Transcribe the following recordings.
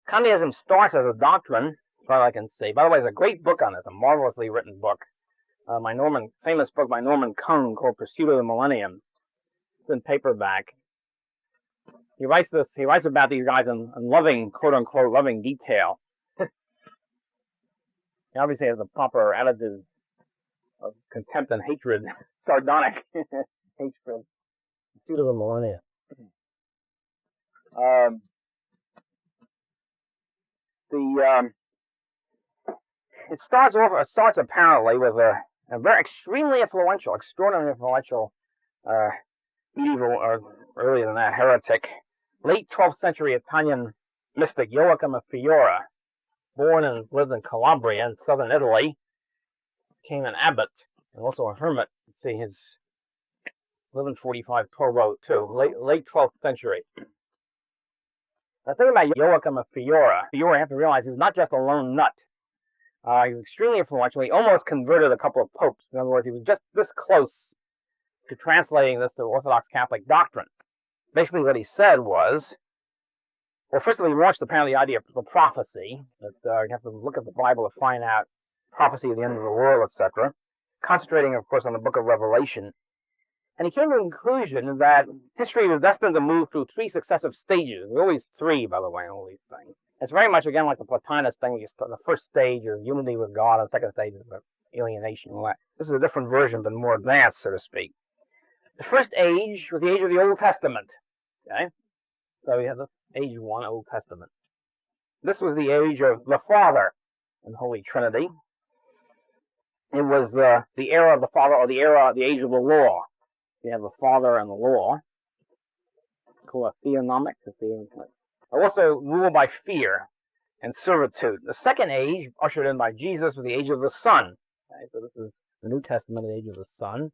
Communism starts as a doctrine, as far as I can see. By the way, there's a great book on it, a marvelously written book. Famous book by Norman Cohn called Pursuit of the Millennium. It's in paperback. He writes about these guys in loving, quote unquote, loving detail. He obviously has the proper attitude of contempt and hatred, sardonic hatred. Pursuit of the Millennium. It starts apparently with a very extremely influential, extraordinarily influential medieval, or earlier than that, heretic, late 12th century Italian mystic Joachim of Fiore, born and lived in Calabria in southern Italy, became an abbot and also a hermit. Let's see, his 1145 1202, late 12th century. The thing about Joachim of Fiore, you have to realize he's not just a lone nut. He was extremely influential. He almost converted a couple of popes. In other words, he was just this close to translating this to Orthodox Catholic doctrine. Basically, what he said was, well, first of all, he launched apparently the idea of the prophecy, that you have to look at the Bible to find out prophecy of the end of the world, etc., concentrating, of course, on the book of Revelation. And he came to the conclusion that history was destined to move through three successive stages. There are always three, by the way, in all these things. It's very much, again, like the Plotinus thing. You start the first stage of unity with God, and the second stage of alienation. This is a different version, but more advanced, so to speak. The first age was the age of the Old Testament. Okay? So we have the age 1, Old Testament. This was the age of the Father and Holy Trinity. It was the era of the Father, or the age of the law. You have the Father and the law. Called a theonomic. Also ruled by fear and servitude. The second age, ushered in by Jesus, was the age of the Son. Okay, so this is the New Testament, the age of the Son.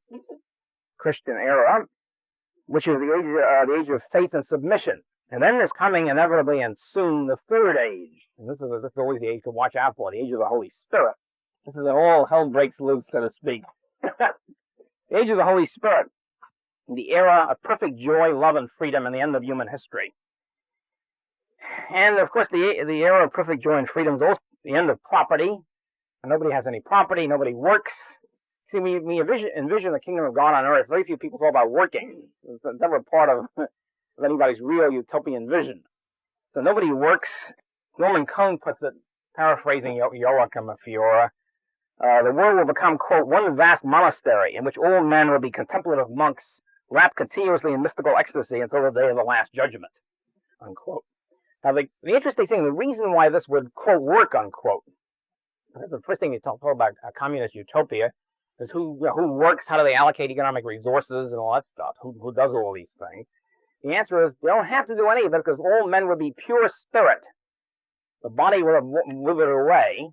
Christian era, which is the age of faith and submission. And then there's coming inevitably and soon the third age. And this is always the age to watch out for, the age of the Holy Spirit. This is when all hell breaks loose, so to speak. The age of the Holy Spirit. The era of perfect joy, love, and freedom, and the end of human history. And, of course, the era of perfect joy and freedom is also the end of property. And nobody has any property, nobody works. See, when you envision the kingdom of God on earth, very few people thought about working. It's never part of anybody's real utopian vision. So nobody works. Norman Cohn puts it, paraphrasing Joachim of Fiore, the world will become, quote, one vast monastery in which all men will be contemplative monks, wrapped continuously in mystical ecstasy until the day of the last judgment, unquote. Now, the interesting thing, the reason why this would, quote, work, unquote, that's the first thing you talk about a communist utopia, is who works, how do they allocate economic resources and all that stuff, who does all these things. The answer is they don't have to do any of it because all men would be pure spirit. The body would have withered away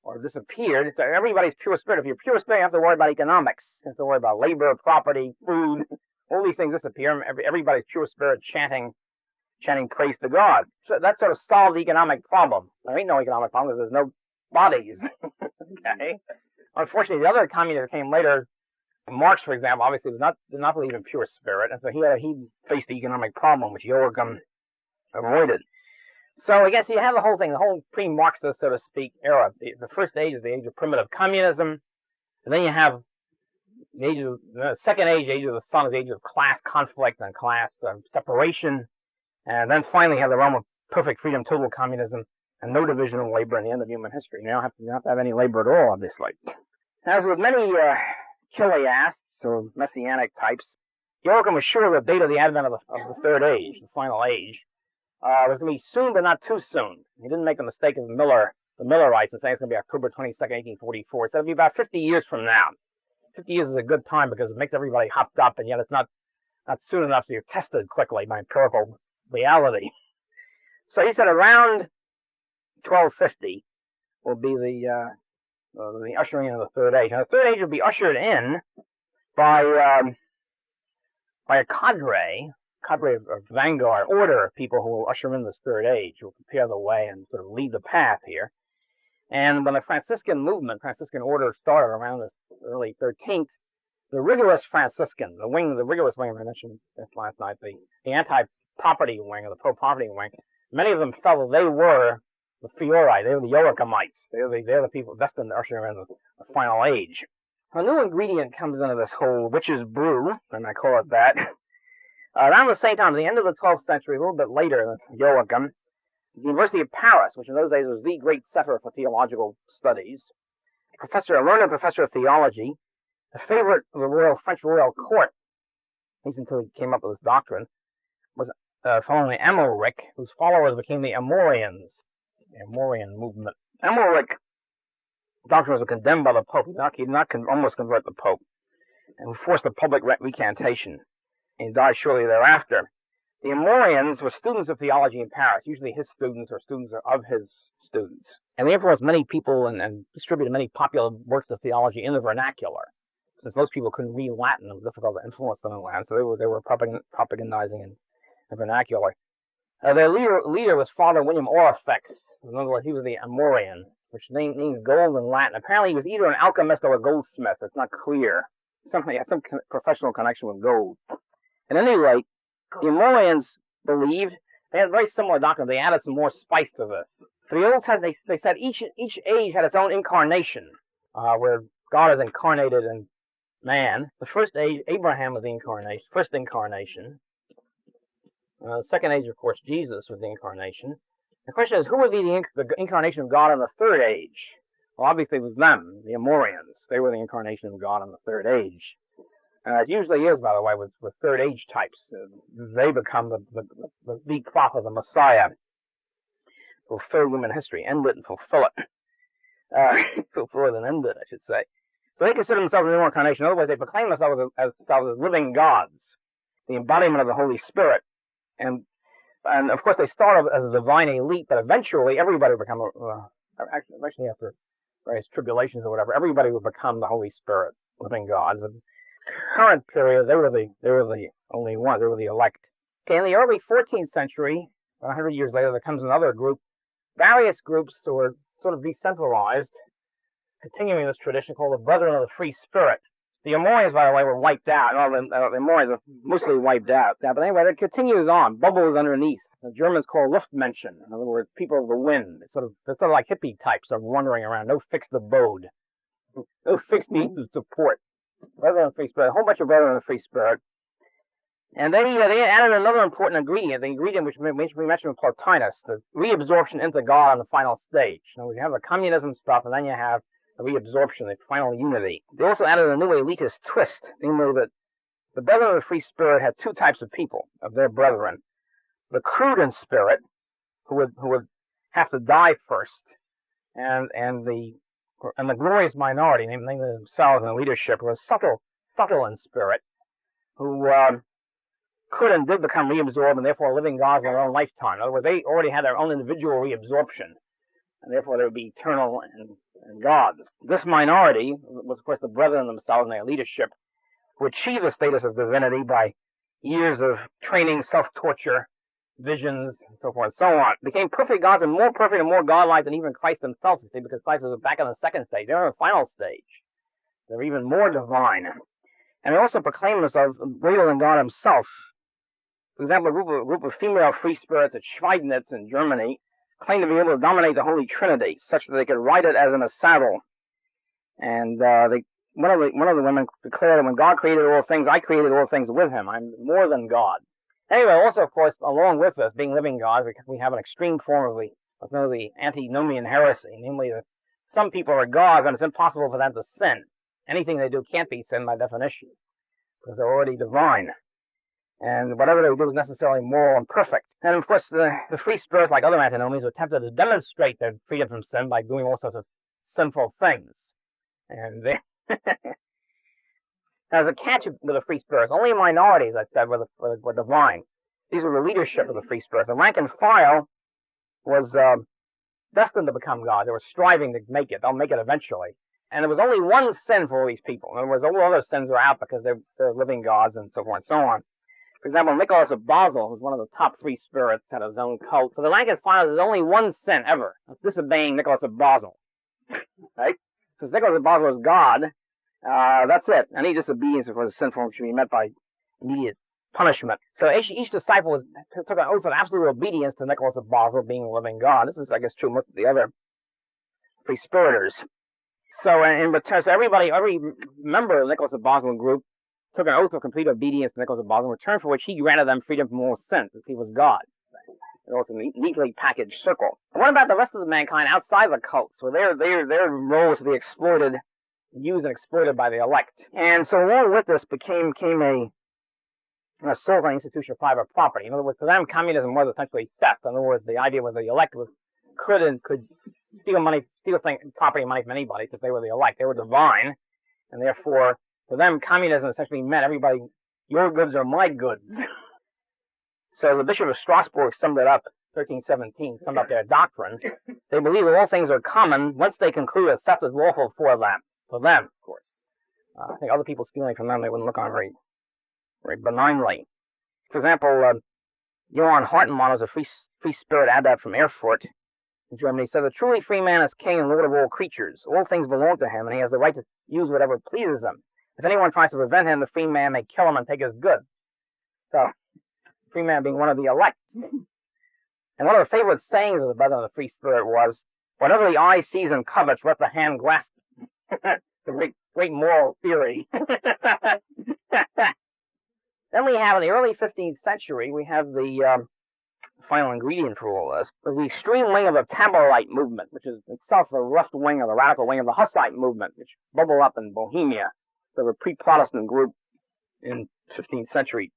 or disappeared. It's everybody's pure spirit. If you're pure spirit, you have to worry about economics. You have to worry about labor, property, food. All these things disappear. Everybody's pure spirit chanting praise to God. So that sort of solved the economic problem. There ain't no economic problem because there's no bodies. Okay. Unfortunately, the other communists that came later, Marx, for example, obviously did not believe in pure spirit, and so he faced the economic problem, which Joachim avoided. So I guess you have the whole thing, the whole pre-Marxist, so to speak, era. The first age is the age of primitive communism, and then you have the second age, the age of the Son, is the age of class conflict and class separation, and then finally you have the realm of perfect freedom, total communism, and no division of labor in the end of human history. You don't have to have any labor at all, obviously. As with many Chiliasts or messianic types, Joachim was sure the date of the advent of the third age, the final age, was going to be soon but not too soon. He didn't make the mistake of the Millerites and saying it's going to be October 22nd, 1844. So it'll be about 50 years from now. 50 years is a good time because it makes everybody hopped up, and yet it's not soon enough so you're tested quickly by empirical reality. So he said around 1250 will be the ushering in of the third age. And the third age will be ushered in by a cadre of vanguard order of people who will usher in this third age, who will prepare the way and sort of lead the path here. And when the Franciscan movement, Franciscan order started around this early 13th, the rigorous Franciscan, the rigorous wing I mentioned this last night, the anti-property wing or the pro-property wing, many of them felt that they were the Fiore, they were the Joachimites. They're the people destined to usher in the final age. A new ingredient comes into this whole witch's brew, and I call it that. Around the same time, at the end of the 12th century, a little bit later, Joachim, the University of Paris, which in those days was the great center for theological studies, a learned professor of theology, a favorite of the French royal court, at least until he came up with this doctrine, was following Amalric, whose followers became the Amorians, the Amorian movement. Amalric doctrines were condemned by the Pope. He did not almost convert the Pope, and forced a public recantation, and died shortly thereafter. The Amorians were students of theology in Paris, usually his students or students of his students. And they influenced many people and distributed many popular works of theology in the vernacular. Since most people couldn't read Latin, it was difficult to influence them in Latin, so they were propagandizing in the vernacular. Their leader was Father William Orifex. In other words, he was the Amorian, which means gold in Latin. Apparently, he was either an alchemist or a goldsmith. It's not clear. He had some professional connection with gold. At any rate, the Amorians believed they had a very similar doctrine. They added some more spice to this. For the Old Testament, they said each age had its own incarnation, where God is incarnated in man. The first age, Abraham was the first incarnation. The second age, of course, Jesus was the incarnation. The question is, who would be the incarnation of God in the third age? Well, obviously it was them, the Amorians. They were the incarnation of God in the third age. It usually is, by the way, with third age types. They become the big prophet, the Messiah. Fulfill human history, end it and fulfill it. Fulfill it and end it, I should say. So they consider themselves a new incarnation. In other words, they proclaim themselves as living gods, the embodiment of the Holy Spirit. And of course, they start off as a divine elite, but eventually everybody will become, actually after various tribulations or whatever, everybody will become the Holy Spirit, living gods. And current period, they were the only ones, they were the elect. Okay, in the early 14th century, 100 years later, there comes another group, various groups who were sort of decentralized, continuing this tradition called the Brethren of the Free Spirit. The Amorians, by the way, were wiped out. The Amorians are mostly wiped out. But anyway, it continues on. Bubbles underneath. The Germans call Luftmenschen. In other words, people of the wind. They're sort of like hippie types of wandering around. No fixed abode. No fixed need of support. Brethren of the Free Spirit. A whole bunch of Brethren of the Free Spirit. And they added another important ingredient. The ingredient which we mentioned with Plotinus. The reabsorption into God on the final stage. Now, we have the communism stuff, and then you have the reabsorption, the final unity. They also added a new elitist twist, namely that the Brethren of the Free Spirit had two types of people, of their brethren. The crude in spirit, who would have to die first, and the glorious minority, namely themselves in the leadership, who was subtle in spirit, who could and did become reabsorbed and therefore living gods in their own lifetime. In other words, they already had their own individual reabsorption, and therefore they would be eternal and gods. This minority was, of course, the brethren themselves and their leadership, who achieved the status of divinity by years of training, self-torture, visions, and so forth and so on. Became perfect gods and more perfect and more godlike than even Christ himself, you see, because Christ was back in the second stage. They're in the final stage. They're even more divine. And they also proclaim themselves greater than God himself. For example, a group of female free spirits at Schweidnitz in Germany claimed to be able to dominate the Holy Trinity, such that they could ride it as in a saddle. And one of the women declared, when God created all things, I created all things with him. I'm more than God. Anyway, also, of course, along with this, being living gods, we have an extreme form of the antinomian heresy, namely that some people are gods and it's impossible for them to sin. Anything they do can't be sin by definition, because they're already divine. And whatever they do is necessarily moral and perfect. And of course, the free spirits, like other antinomians, attempted to demonstrate their freedom from sin by doing all sorts of sinful things. And there's a catch with the free spirits. Only minorities, I said, were divine. These were the leadership of the free spirits. The rank and file was destined to become God. They were striving to make it. They'll make it eventually. And there was only one sin for all these people. In other words, all other sins are out because they're living gods and so forth and so on. For example, Nicholas of Basel, who's one of the top free spirits, had his own cult. So the rank and file is only one sin ever. That's disobeying Nicholas of Basel. Right? Because Nicholas of Basel is God. That's it. Any disobedience before the sinful should be met by immediate punishment. So each disciple took an oath of absolute obedience to Nicholas of Basel being a living God. This is, I guess, true of most of the other free-spiriters. So in return, every member of the Nicholas of Basel group took an oath of complete obedience to Nicholas of Basel, in return for which he granted them freedom from all sin, since he was God. It was a neatly packaged circle. And what about the rest of the mankind outside the cult? So their role was to be exploited, used and exploited by the elect. And so along with this became an assault on the institution of private property. In other words, to them, communism was essentially theft. In other words, the idea was the elect could steal property money from anybody because they were the elect. They were divine, and therefore, for them, communism essentially meant everybody, your goods are my goods. So as the Bishop of Strasbourg summed it up, 1317, summed up their doctrine, they believe that all things are common once they conclude that theft is lawful for them. For them, of course. I think other people stealing from them, they wouldn't look on very benignly. For example, Johann Hartmann was a free spirit adept from Erfurt in Germany, said the truly free man is king and lord of all creatures. All things belong to him, and he has the right to use whatever pleases him. If anyone tries to prevent him, the free man may kill him and take his goods. So, free man being one of the elect. And one of the favorite sayings of the brother of the free spirit was, whatever the eye sees and covets, let the hand grasp. The great moral theory. Then we have, in the early 15th century, we have the final ingredient for all this, was the extreme wing of the Taborite movement, which is itself the left wing or the radical wing of the Hussite movement, which bubbled up in Bohemia. So a pre-Protestant group in 15th century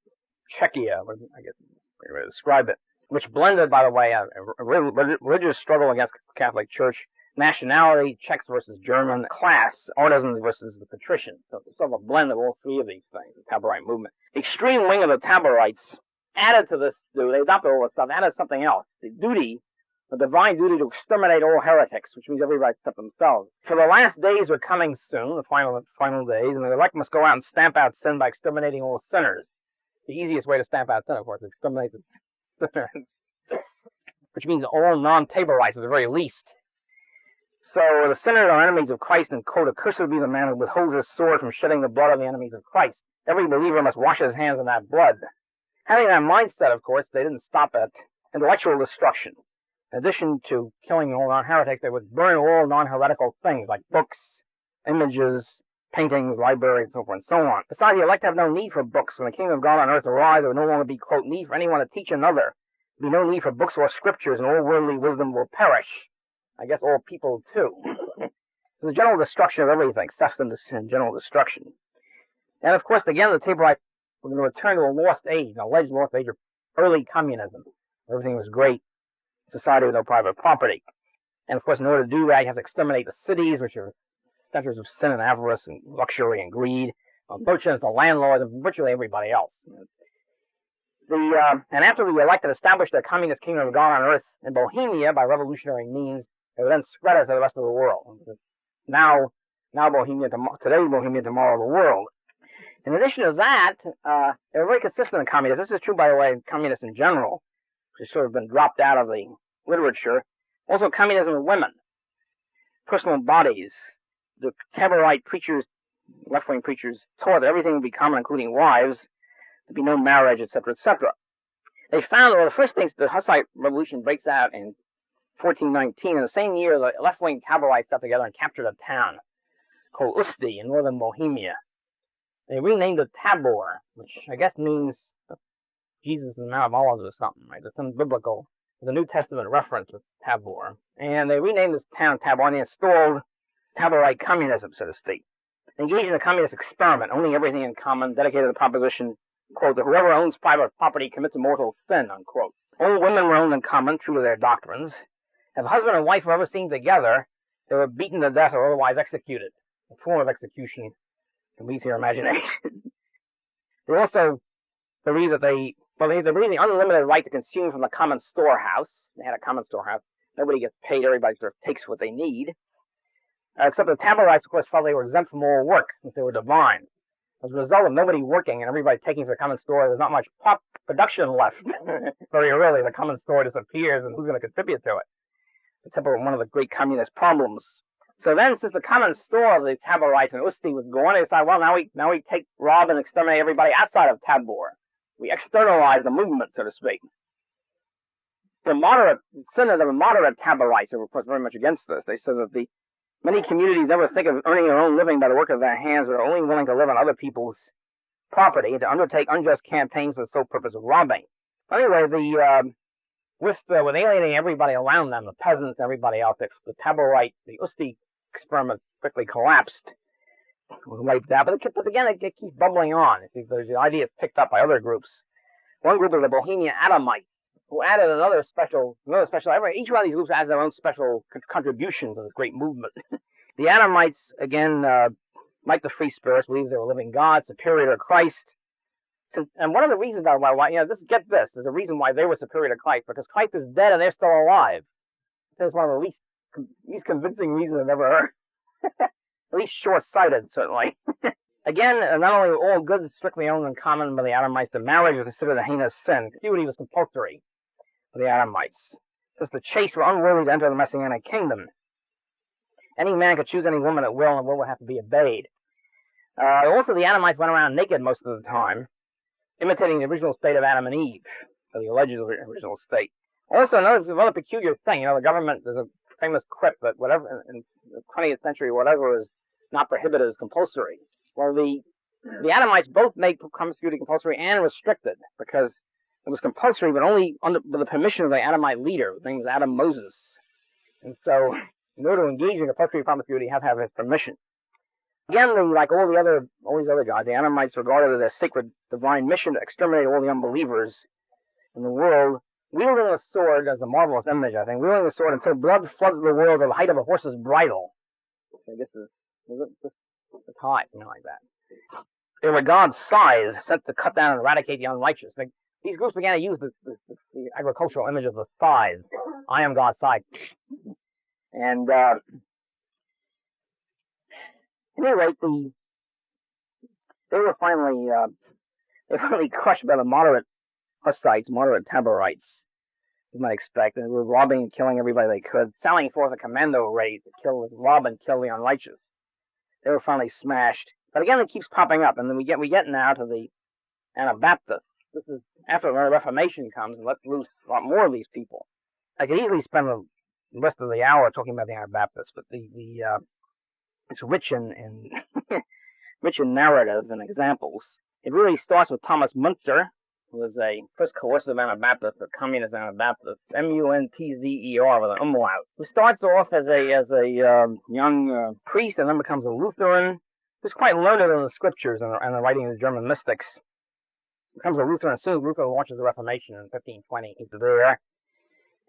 Czechia, I guess the way to describe it, which blended, by the way, a religious struggle against the Catholic Church, nationality, Czechs versus German, class, artisans versus the patricians. So it's sort of a blend of all three of these things, the Taborite movement. The extreme wing of the Taborites added to this, they adopted all this stuff, added something else. The divine duty to exterminate all heretics, which means everybody except themselves. For the last days are coming soon, the final days, and the elect must go out and stamp out sin by exterminating all sinners. The easiest way to stamp out sin, of course, is exterminate the sinners, which means all non-Taborites at the very least. So the sinners are enemies of Christ, and quote, accursed be the man who withholds his sword from shedding the blood of the enemies of Christ. Every believer must wash his hands in that blood. Having that mindset, of course, they didn't stop at intellectual destruction. In addition to killing all non-heretics, they would burn all non-heretical things like books, images, paintings, libraries, and so forth and so on. Besides, the elect have no need for books. When the kingdom of God on earth arrives, there will no longer be, quote, need for anyone to teach another. There will be no need for books or scriptures, and all worldly wisdom will perish. I guess all people, too. The general destruction of everything, theft and general destruction. And, of course, again, the Taborites were going to return to a lost age, an alleged lost age of early communism. Everything was great. Society with no private property. And, of course, in order to do that, you have to exterminate the cities, which are centers of sin and avarice and luxury and greed. Merchants, the landlords, and virtually everybody else. And after the elected established a communist kingdom of God on earth in Bohemia by revolutionary means, it would then spread it to the rest of the world. Now Bohemia, today Bohemia, tomorrow the world. In addition to that, they were very consistent in communism. This is true, by the way, in communists in general, which has sort of been dropped out of the literature. Also, communism with women, personal bodies. The Taborite preachers, left-wing preachers, taught that everything would be common, including wives, there'd be no marriage, etc., etc. They found that the first things, the Hussite revolution breaks out in 1419. In the same year, the left-wing Taborites got together and captured a town called Usti in northern Bohemia. They renamed it Tabor, which I guess means Jesus in the Mount of Olives or something, right? There's some biblical, the New Testament reference with Tabor. And they renamed this town Tabor, and they installed Taborite communism, so to speak. Engaged in a communist experiment, owning everything in common, dedicated to the proposition, quote, that whoever owns private property commits a mortal sin, unquote. All women were owned in common, true to their doctrines. If a husband and wife were ever seen together, they were beaten to death or otherwise executed. A form of execution can lead to your imagination. They also believed that they believed the unlimited right to consume from the common storehouse. They had a common storehouse. Nobody gets paid. Everybody sort of takes what they need. Except the Taborites, of course, felt they were exempt from all work, since they were divine. As a result of nobody working and everybody taking from the common store, there's not much production left. Very rarely, the common store disappears, and who's going to contribute to it? It's one of the great communist problems. So then, since the common store of the Taborites and Usti was gone, they decided, well, now we rob and exterminate everybody outside of Tabor. we externalize the movement, so to speak. The moderate Taborites were, of course, very much against this. They said that many communities never think of earning their own living by the work of their hands, but are only willing to live on other people's property and to undertake unjust campaigns for the sole purpose of robbing. Anyway, with alienating everybody around them, the peasants, everybody out there, the Taborite, the Usti experiment quickly collapsed, was wiped out. But again, it keeps bubbling on. There's the idea picked up by other groups. One group of the Bohemian Adamites, who added another special. Each one of these groups adds their own special contribution to this great movement. The Adamites, again, like the free spirits, believe they were living God, superior to Christ. And one of the reasons why there's a reason why they were superior to Christ, because Christ is dead and they're still alive. That's one of the least convincing reasons I've ever heard. At least short-sighted, certainly. Again, not only were all goods strictly owned in common by the Adamites, the marriage was considered a heinous sin. Puberty was compulsory for the Adamites. Since the chaste were unworthy to enter the messianic kingdom. Any man could choose any woman at will, and the will would have to be obeyed. Also, the Adamites went around naked most of the time, imitating the original state of Adam and Eve, or the alleged original state. Also, another peculiar thing, the government, there's a famous quip that whatever, in the 20th century, whatever is not prohibited is compulsory. Well, the Adamites both made promiscuity compulsory and restricted, because it was compulsory, but only with the permission of the Adamite leader, his name is Adam Moses. And so, in order to engage in compulsory promiscuity, you have to have his permission. Again, like all these other gods, the Anamites regarded it as a sacred divine mission to exterminate all the unbelievers in the world, wielding a sword as a marvelous image, I think, wielding the sword until blood floods the world at the height of a horse's bridle. I guess it's high, something like that. They were God's scythe, sent to cut down and eradicate the unrighteous. These groups began to use the agricultural image of the scythe. I am God's scythe. And at any rate, they were finally crushed by the moderate Hussites, moderate Taborites, you might expect. They were robbing and killing everybody they could, sallying forth a commando raid to rob and kill the unrighteous. They were finally smashed. But again, it keeps popping up, and then we get now to the Anabaptists. This is after the Reformation comes and lets loose a lot more of these people. I could easily spend the rest of the hour talking about the Anabaptists, but it's rich in rich in narrative and examples. It really starts with Thomas Münster, who was a first coercive Anabaptist or communist Anabaptist, Muntzer with an umlaut, who starts off as a young priest and then becomes a Lutheran, who's quite learned in the scriptures and the writing of the German mystics. Becomes a Lutheran as soon as Luther launches the Reformation in 1520. He's there.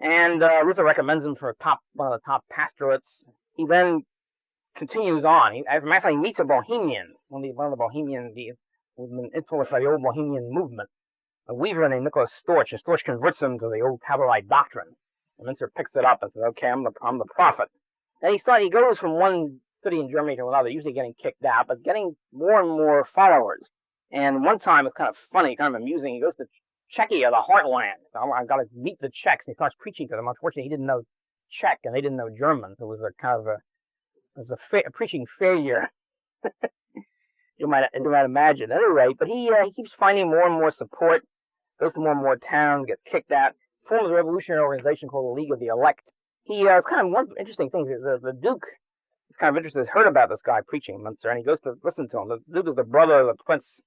And Luther recommends him for one of the top pastorates. He then continues on. As a matter of fact, he meets a Bohemian, one of the Bohemian, who'd been influenced by the old Bohemian movement, a weaver named Nicholas Storch, and Storch converts him to the old Taborite doctrine. And Münster picks it up and says, okay, I'm the prophet. And he goes from one city in Germany to another, usually getting kicked out, but getting more and more followers. And one time, it's kind of funny, kind of amusing, he goes to Czechia, the heartland. I've got to meet the Czechs, and he starts preaching to them. Unfortunately, he didn't know Czech, and they didn't know German. So it was a kind of a preaching failure. you might imagine. At any rate, but he keeps finding more and more support, goes to more and more towns, gets kicked out, forms a revolutionary organization called the League of the Elect. It's kind of one interesting thing. The Duke is kind of interested, heard about this guy preaching Münster, and he goes to listen to him. The Duke is the brother of the Prince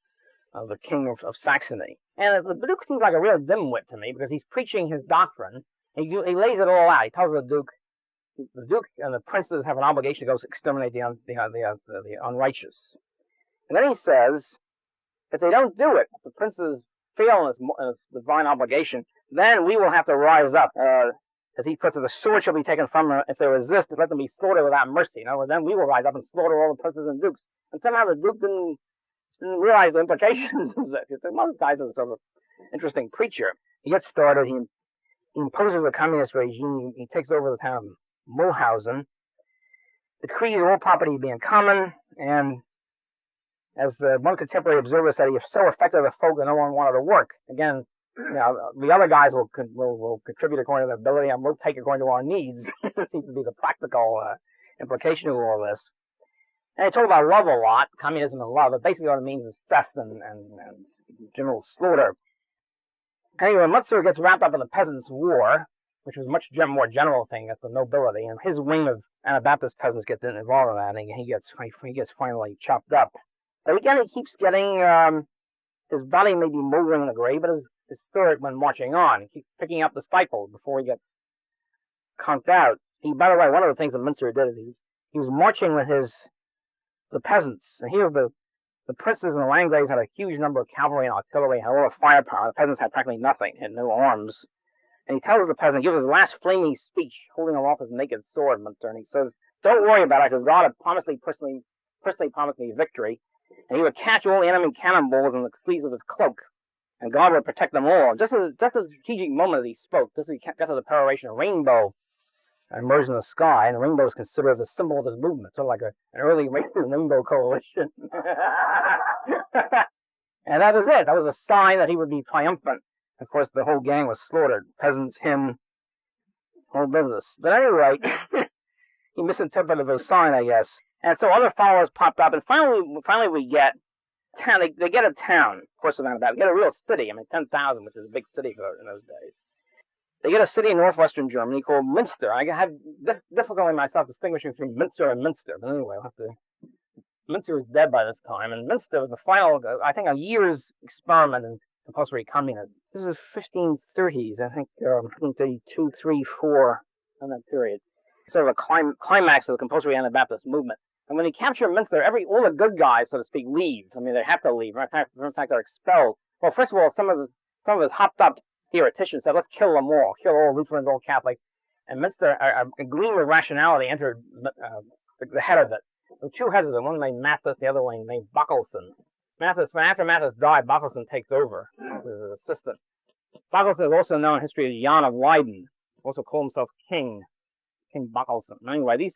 of the King of Saxony. And the Duke seems like a real dimwit to me, because he's preaching his doctrine, and he lays it all out. He tells the Duke and the princes have an obligation to go exterminate the unrighteous. And then he says, if they don't do it, if the princes fail in this divine obligation, then we will have to rise up. As he puts it, the sword shall be taken from them. If they resist, let them be slaughtered without mercy. In other words, then we will rise up and slaughter all the princes and dukes. And somehow the Duke didn't realize the implications of that. Most guys are sort of an interesting preacher. He gets started, he imposes a communist regime, he takes over the town of Mulhausen, decrees all property be in common, and as one contemporary observer said, he so affected the folk that no one wanted to work. Again, the other guys will contribute according to their ability, and we'll take according to our needs. Seems to be the practical implication of all this. And they talk about love a lot, communism and love, but basically what it means is theft and general slaughter. Anyway, Münster gets wrapped up in the Peasants' War, which was a much more general thing at the nobility, and his wing of Anabaptist peasants get involved in that, and he gets finally chopped up. But again, he keeps getting his body may be moldering in the grave, but his spirit, when marching on, he keeps picking up the cycle before he gets conked out. By the way, one of the things that Münster did is he was marching with the peasants, and here the princes and the landgraves had a huge number of cavalry and artillery, had a lot of firepower. The peasants had practically nothing, had no arms. And he tells the peasant, gives his last flaming speech, holding aloft his naked sword, Münster, and he says, "Don't worry about it, because God had personally promised me victory, and he would catch all the enemy cannonballs in the sleeves of his cloak, and God would protect them all." Just at the strategic moment as he spoke, just as he got to the peroration, a rainbow emerged in the sky, and the rainbow is considered the symbol of this movement, sort of like an early rainbow coalition. And that was it. That was a sign that he would be triumphant. Of course, the whole gang was slaughtered. Peasants, him, whole business. But anyway, he misinterpreted the sign, I guess. And so other followers popped up, and finally we get town. They get a town, of course, around that. They get a real city. I mean, 10,000, which is a big city in those days. They get a city in northwestern Germany called Münster. I have difficulty myself distinguishing between Münster and Münster. But anyway, Münster was dead by this time, and Münster was the final, I think, a year's experiment in compulsory communism. This is 1530s, I think, 1532, 3, 4, in that period. Sort of a climax of the compulsory Anabaptist movement. And when they capture Münster, all the good guys, so to speak, leave. I mean, they have to leave. In fact, they're expelled. Well, first of all, some of his hopped-up theoreticians said, "Let's kill them all. Kill all Lutherans, all Catholics." And Münster, agreeing with rationality, entered the head of it. There were two heads of it, one named Mathis, the other one named Bakunin. After Mathis died, Bakunin takes over with his assistant. Bakunin is also known in history as Jan of Leyden, also called himself King Bakunin. Anyway,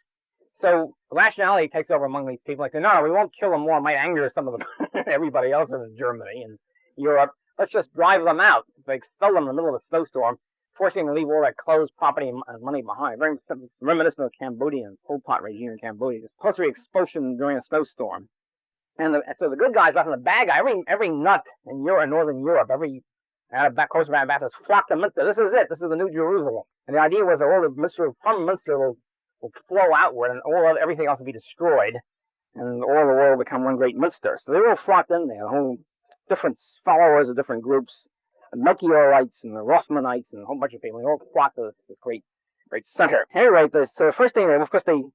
so rationality takes over among these people. Like, no, we won't kill them all. It might anger some of everybody else in Germany and Europe. Let's just drive them out. They expel them in the middle of a snowstorm, forcing them to leave all their clothes, property, and money behind. Very reminiscent of the Cambodian Pol Pot regime in Cambodia. Just compulsory expulsion during a snowstorm. And so the good guys left, and the bad guy, every nut in Northern Europe, every course of Anabaptists flocked to Münster. This is it. This is the New Jerusalem. And the idea was that all the from Münster will flow outward, and everything else will be destroyed, and all the world will become one great Münster. So they all flocked in there. Whole different followers of different groups, the Melchiorites and the Rothmanites and a whole bunch of people. They all flocked to this great center. Anyway, so the first thing, of course, the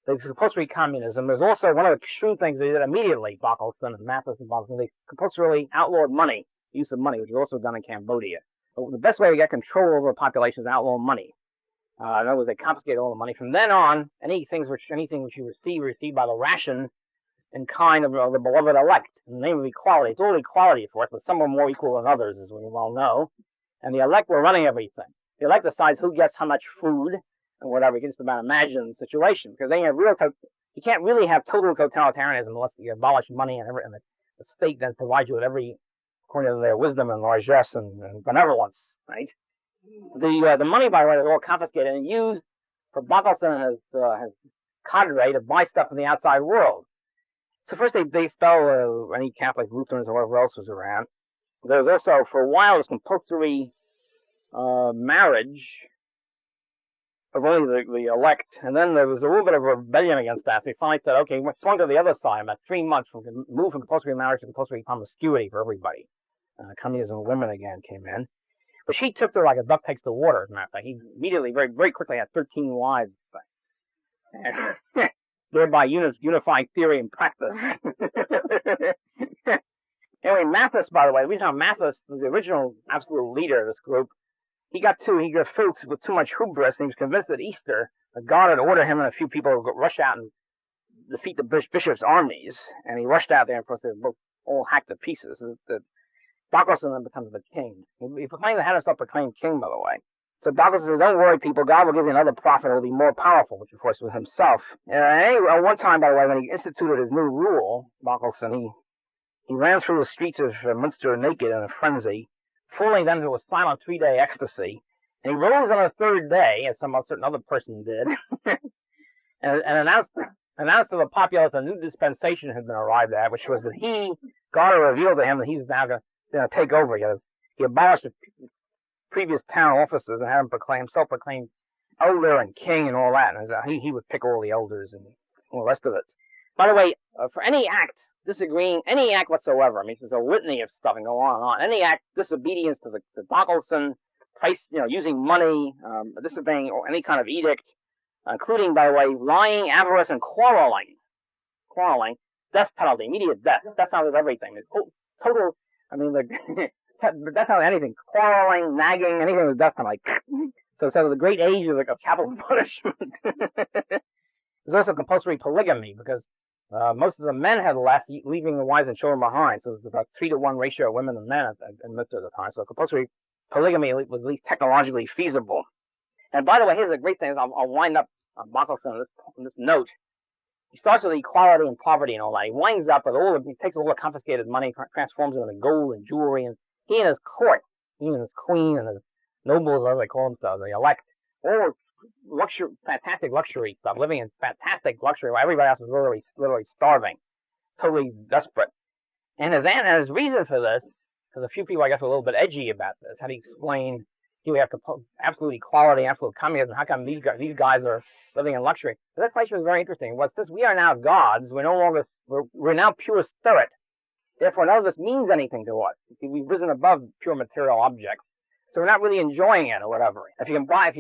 compulsory communism. There's also one of the shrewd things they did immediately, Bakunin and Mathis and Bakunin. They compulsorily outlawed money, use of money, which was also done in Cambodia. But the best way to get control over a population is to outlaw money. In other words, they confiscated all the money. From then on, anything which you received by the ration in kind of the beloved elect, in the name of equality. It's all equality for it, but some are more equal than others, as we well know. And the elect were running everything. The elect decides who gets how much food and whatever. It's about imagining the situation, because you can't really have total totalitarianism unless you abolish money and the state then provides you with every, according to their wisdom and largesse and benevolence, right? The money, by the way, is all confiscated and used for Bakunin and his cadre to buy stuff in the outside world. So first they expel any Catholic, Lutherans, or whatever else was around. There's also, for a while, this compulsory marriage of only the elect, and then there was a little bit of a rebellion against that. So they finally said, okay, we're swung to the other side. About 3 months, we can move from compulsory marriage to compulsory promiscuity for everybody. Communism of women again came in. But she took her like a duck takes the water, as a matter of fact. He immediately, very, very quickly, had 13 wives. Thereby unifying theory and practice. Anyway, Mathis, by the way, the reason how Mathis was the original absolute leader of this group, he got filled with too much hubris, and he was convinced that Easter, that God had ordered him and a few people to rush out and defeat the bishop's armies, and he rushed out there, and of course they were all hacked to pieces. Bakunin then becomes the king. He proclaimed had himself proclaimed king, by the way. So Bakunin says, don't worry, people, God will give you another prophet who will be more powerful, which of course was himself. Anyway, one time, by the way, when he instituted his new rule, Bakunin, he ran through the streets of Münster naked in a frenzy, falling then into a silent 3-day ecstasy. And he rose on the third day, as some certain other person did, and announced to the populace that a new dispensation had been arrived at, which was that God had revealed to him that he's now going to take over. he abolished the previous town offices and had him self-proclaimed elder and king and all that. And he would pick all the elders and all the rest of it. By the way, for any act disagreeing, any act whatsoever, I mean, there's a litany of stuff and go on and on. Any act, disobedience to the Bakelson, price, using money, disobeying or any kind of edict, including, by the way, lying, avarice, and quarreling, death penalty, immediate death. Death penalty is everything. It's total, I mean, death penalty, anything, quarreling, nagging, anything with death penalty. So the great age of capital punishment. There's also compulsory polygamy because most of the men had left, leaving the wives and children behind. So it was about 3-to-1 ratio of women and men at Münster at the time. So compulsory polygamy was at least technologically feasible. And by the way, here's a great thing. I'll wind up on Bakelson on this note. He starts with equality and poverty and all that. He winds up with he takes all the confiscated money, transforms it into gold and jewelry, and he and his court, he and his queen and his nobles, as they call themselves, the elect, all luxury, fantastic luxury stuff, living in fantastic luxury while everybody else was literally starving, totally desperate. And his reason for this, because a few people I guess were a little bit edgy about this, how do you explain we have absolute equality, absolute communism? How come these guys are living in luxury? But that question was very interesting. What's this? We are now gods. We're now pure spirit. Therefore, none of this means anything to us. We've risen above pure material objects. So we're not really enjoying it or whatever. If you can buy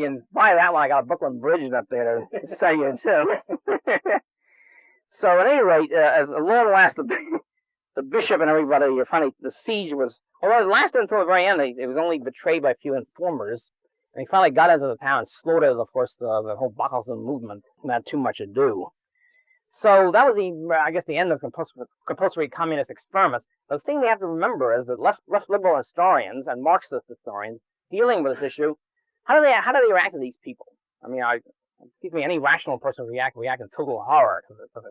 that one, I got a Brooklyn Bridge up there to sell you too. So at any rate, as a long last, the bishop and everybody, the siege was, although it lasted until the very end, it was only betrayed by a few informers. And he finally got into the town and slaughtered, of course, the whole Bakelson movement. Not too much ado. So that was the end of compulsory communist experiments. The thing they have to remember is that left liberal historians and Marxist historians dealing with this issue, how do they react to these people? I mean, any rational person would react in total horror to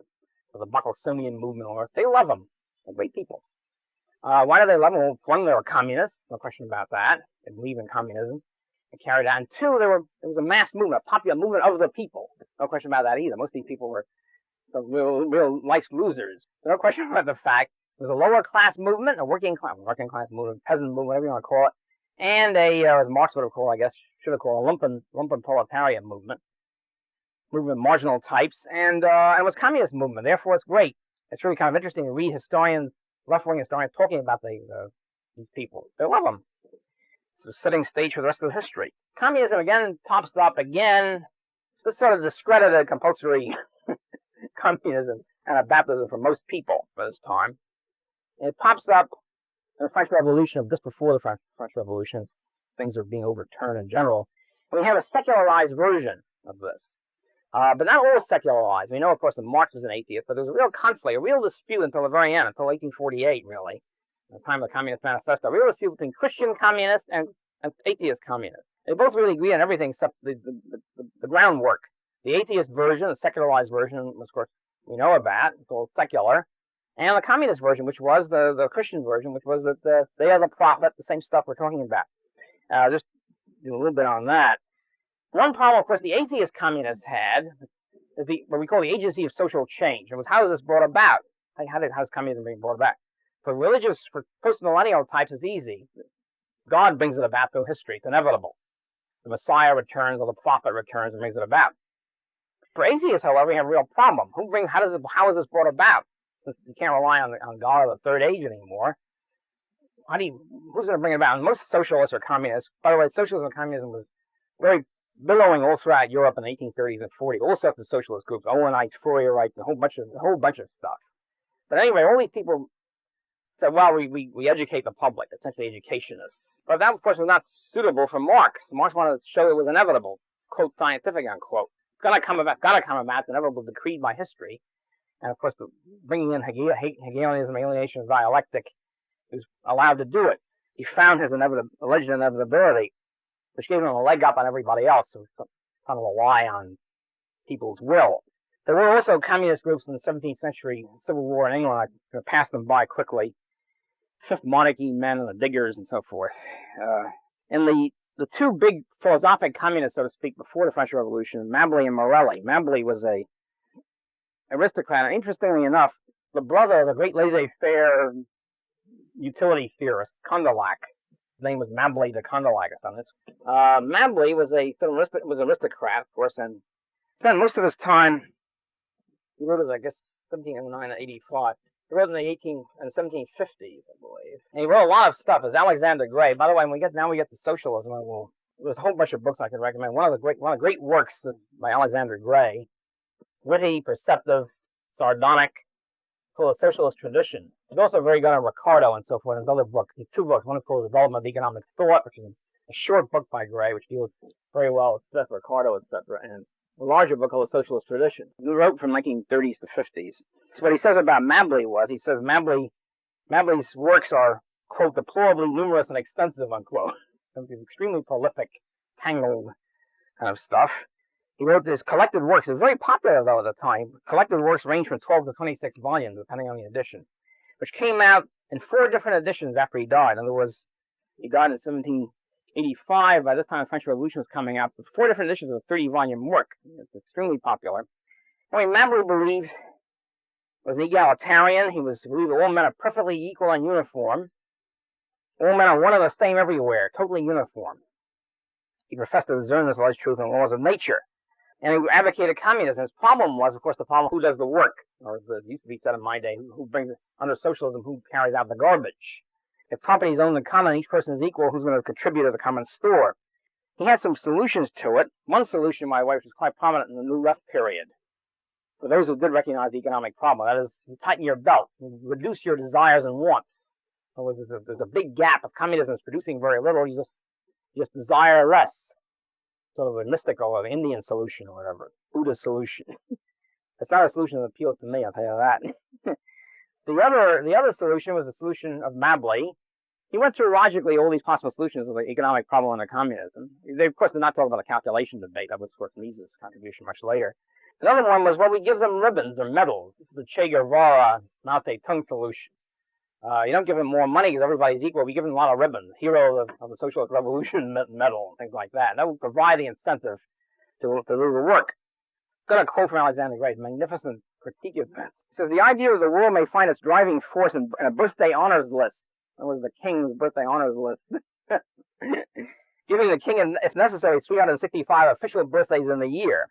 the Bakelsonian movement. Or they love them. They're great people. Why do they love them? Well, one, they were communists. No question about that. They believe in communism. They carried on. Two, there was a mass movement, a popular movement of the people. No question about that either. Most of these people were real life's losers. No question about the fact there's a lower class movement, a working class movement, peasant movement, whatever you want to call it, and as Marx would have called, should have called a lumpen proletariat movement marginal types, and it was communist movement. Therefore, it's great. It's really kind of interesting to read left-wing historians talking about these people. They love them. So setting stage for the rest of the history. Communism again pops up again. This sort of discredited compulsory communism and Anabaptism for most people by this time. It pops up in the French Revolution, just before the French Revolution. Things are being overturned in general. We have a secularized version of this. But not all secularized. We know, of course, that Marx was an atheist, but there was a real conflict, a real dispute until the very end, until 1848, really, at the time of the Communist Manifesto. A real dispute between Christian communists and atheist communists. They both really agree on everything except the groundwork. The atheist version, the secularized version, of course, we know about, it's called secular, and the communist version, which was the Christian version, which was that they are the prophet, the same stuff we're talking about. Just do a little bit on that. One problem, of course, the atheist communists had is what we call the agency of social change. It was how is this brought about? How's communism being brought about? For post-millennial types, it's easy. God brings it about through history. It's inevitable. The Messiah returns or the prophet returns and brings it about. For atheists, however, we have a real problem. How is this brought about? You can't rely on God or the third age anymore. Who's going to bring it about? And most socialists are communists. By the way, socialism and communism was very billowing all throughout Europe in the 1830s and 40s. All sorts of socialist groups, Owenites, Fourierites, a whole bunch of stuff. But anyway, all these people said, well, we educate the public, essentially educationists. But that, of course, was not suitable for Marx. Marx wanted to show it was inevitable, quote, scientific, unquote. It's gotta come about, the inevitable decreed by history. And of course, bringing in Hegelianism, alienation, dialectic, he was allowed to do it. He found his alleged inevitability, which gave him a leg up on everybody else who was trying to rely on people's will. There were also communist groups in the 17th century Civil War in England. I passed them by quickly. Fifth Monarchy men and the Diggers and so forth. And the two big philosophic communists, so to speak, before the French Revolution, Mably and Morelly. Mably was a aristocrat, and interestingly enough, the brother of the great laissez-faire utility theorist, Condillac, name was Mably de Condillac or something. Mably was an aristocrat, of course, and spent most of his time, he wrote, I guess, 1709 to 85. He wrote in the 1750s, I believe. And he wrote a lot of stuff. As Alexander Gray. By the way, when we get to socialism, there's a whole bunch of books I could recommend. One of the great works is by Alexander Gray, witty, perceptive, sardonic, full of socialist tradition. He's also very good on Ricardo and so forth. Another book, two books. One is called Development of Economic Thought, which is a short book by Gray, which deals very well with Smith, Ricardo, etc., and a larger book called The Socialist Tradition. He wrote from 1930s to 50s. So what he says about Mably he says Mably's works are, quote, deplorably numerous and extensive, unquote. Extremely prolific, tangled kind of stuff. He wrote his collected works. It was very popular, though, at the time. Collected works range from 12 to 26 volumes, depending on the edition, which came out in 4 different editions after he died. In other words, he died in 1785. By this time, the French Revolution was coming out. With 4 different editions of 30-volume work. It's extremely popular. Anyway, Mably believed was an egalitarian. He believed that all men are perfectly equal and uniform. All men are one and the same everywhere, totally uniform. He professed to discern this large truth and laws of nature. And he advocated communism. His problem was, of course, the problem who does the work. Or as it used to be said in my day, who brings, under socialism, who carries out the garbage. If companies own the common, each person is equal, who's going to contribute to the common store? He had some solutions to it. One solution, by the way, which was quite prominent in the New Left period. For those who did recognize the economic problem, that is, you tighten your belt, you reduce your desires and wants. So there's a big gap. If communism is producing very little, you just desire less. Sort of a mystical or Indian solution or whatever, Buddhist solution. It's not a solution that appeals to me, I'll tell you that. The other solution was the solution of Mably. He went through logically all these possible solutions of the economic problem under communism. They, of course, did not talk about the calculation debate. That was, of course, Mises' contribution much later. Another one was, well, we give them ribbons or medals. This is the Che Guevara, Mao Zedong solution. You don't give them more money because everybody's equal. We give them a lot of ribbons. Hero of the Socialist Revolution medal, things like that. That would provide the incentive to do the work. Got a quote from Alexander Gray, magnificent critique of this. He says, the idea of the world may find its driving force in a birthday honors list. That was the king's birthday honors list. Giving the king, if necessary, 365 official birthdays in the year.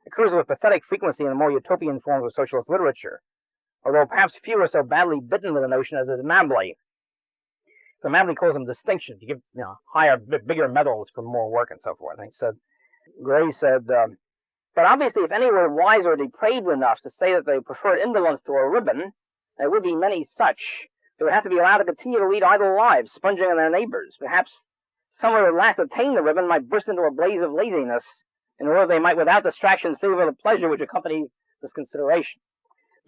It occurs with pathetic frequency in the more utopian forms of socialist literature, although perhaps few are so badly bitten with the notion as is Mably. So Mably calls them distinctions. You give higher, bigger medals for more work and so forth. And Gray said, but obviously if any were wise or depraved enough to say that they preferred indolence to a ribbon, there would be many such. They would have to be allowed to continue to lead idle lives, sponging on their neighbors. Perhaps some who at last attained the ribbon might burst into a blaze of laziness, in order they might without distraction savor the pleasure which accompanied this consideration.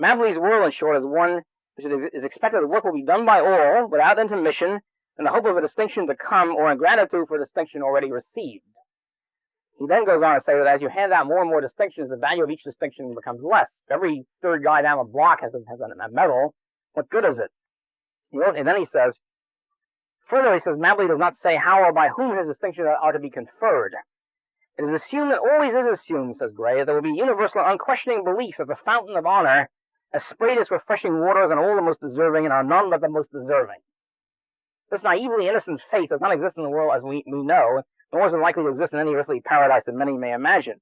Mably's world, in short, is one which is expected that work will be done by all, without intermission, in the hope of a distinction to come, or in gratitude for a distinction already received. He then goes on to say that as you hand out more and more distinctions, the value of each distinction becomes less. Every third guy down the block has a medal. What good is it? And then he says, further he says, Mably does not say how or by whom his distinctions are to be conferred. It is assumed that always is assumed, says Gray, that there will be universal and unquestioning belief that the fountain of honor has sprayed its refreshing waters on all the most deserving and are none but the most deserving. This naively innocent faith does not exist in the world as we know, nor is it likely to exist in any earthly paradise that many may imagine.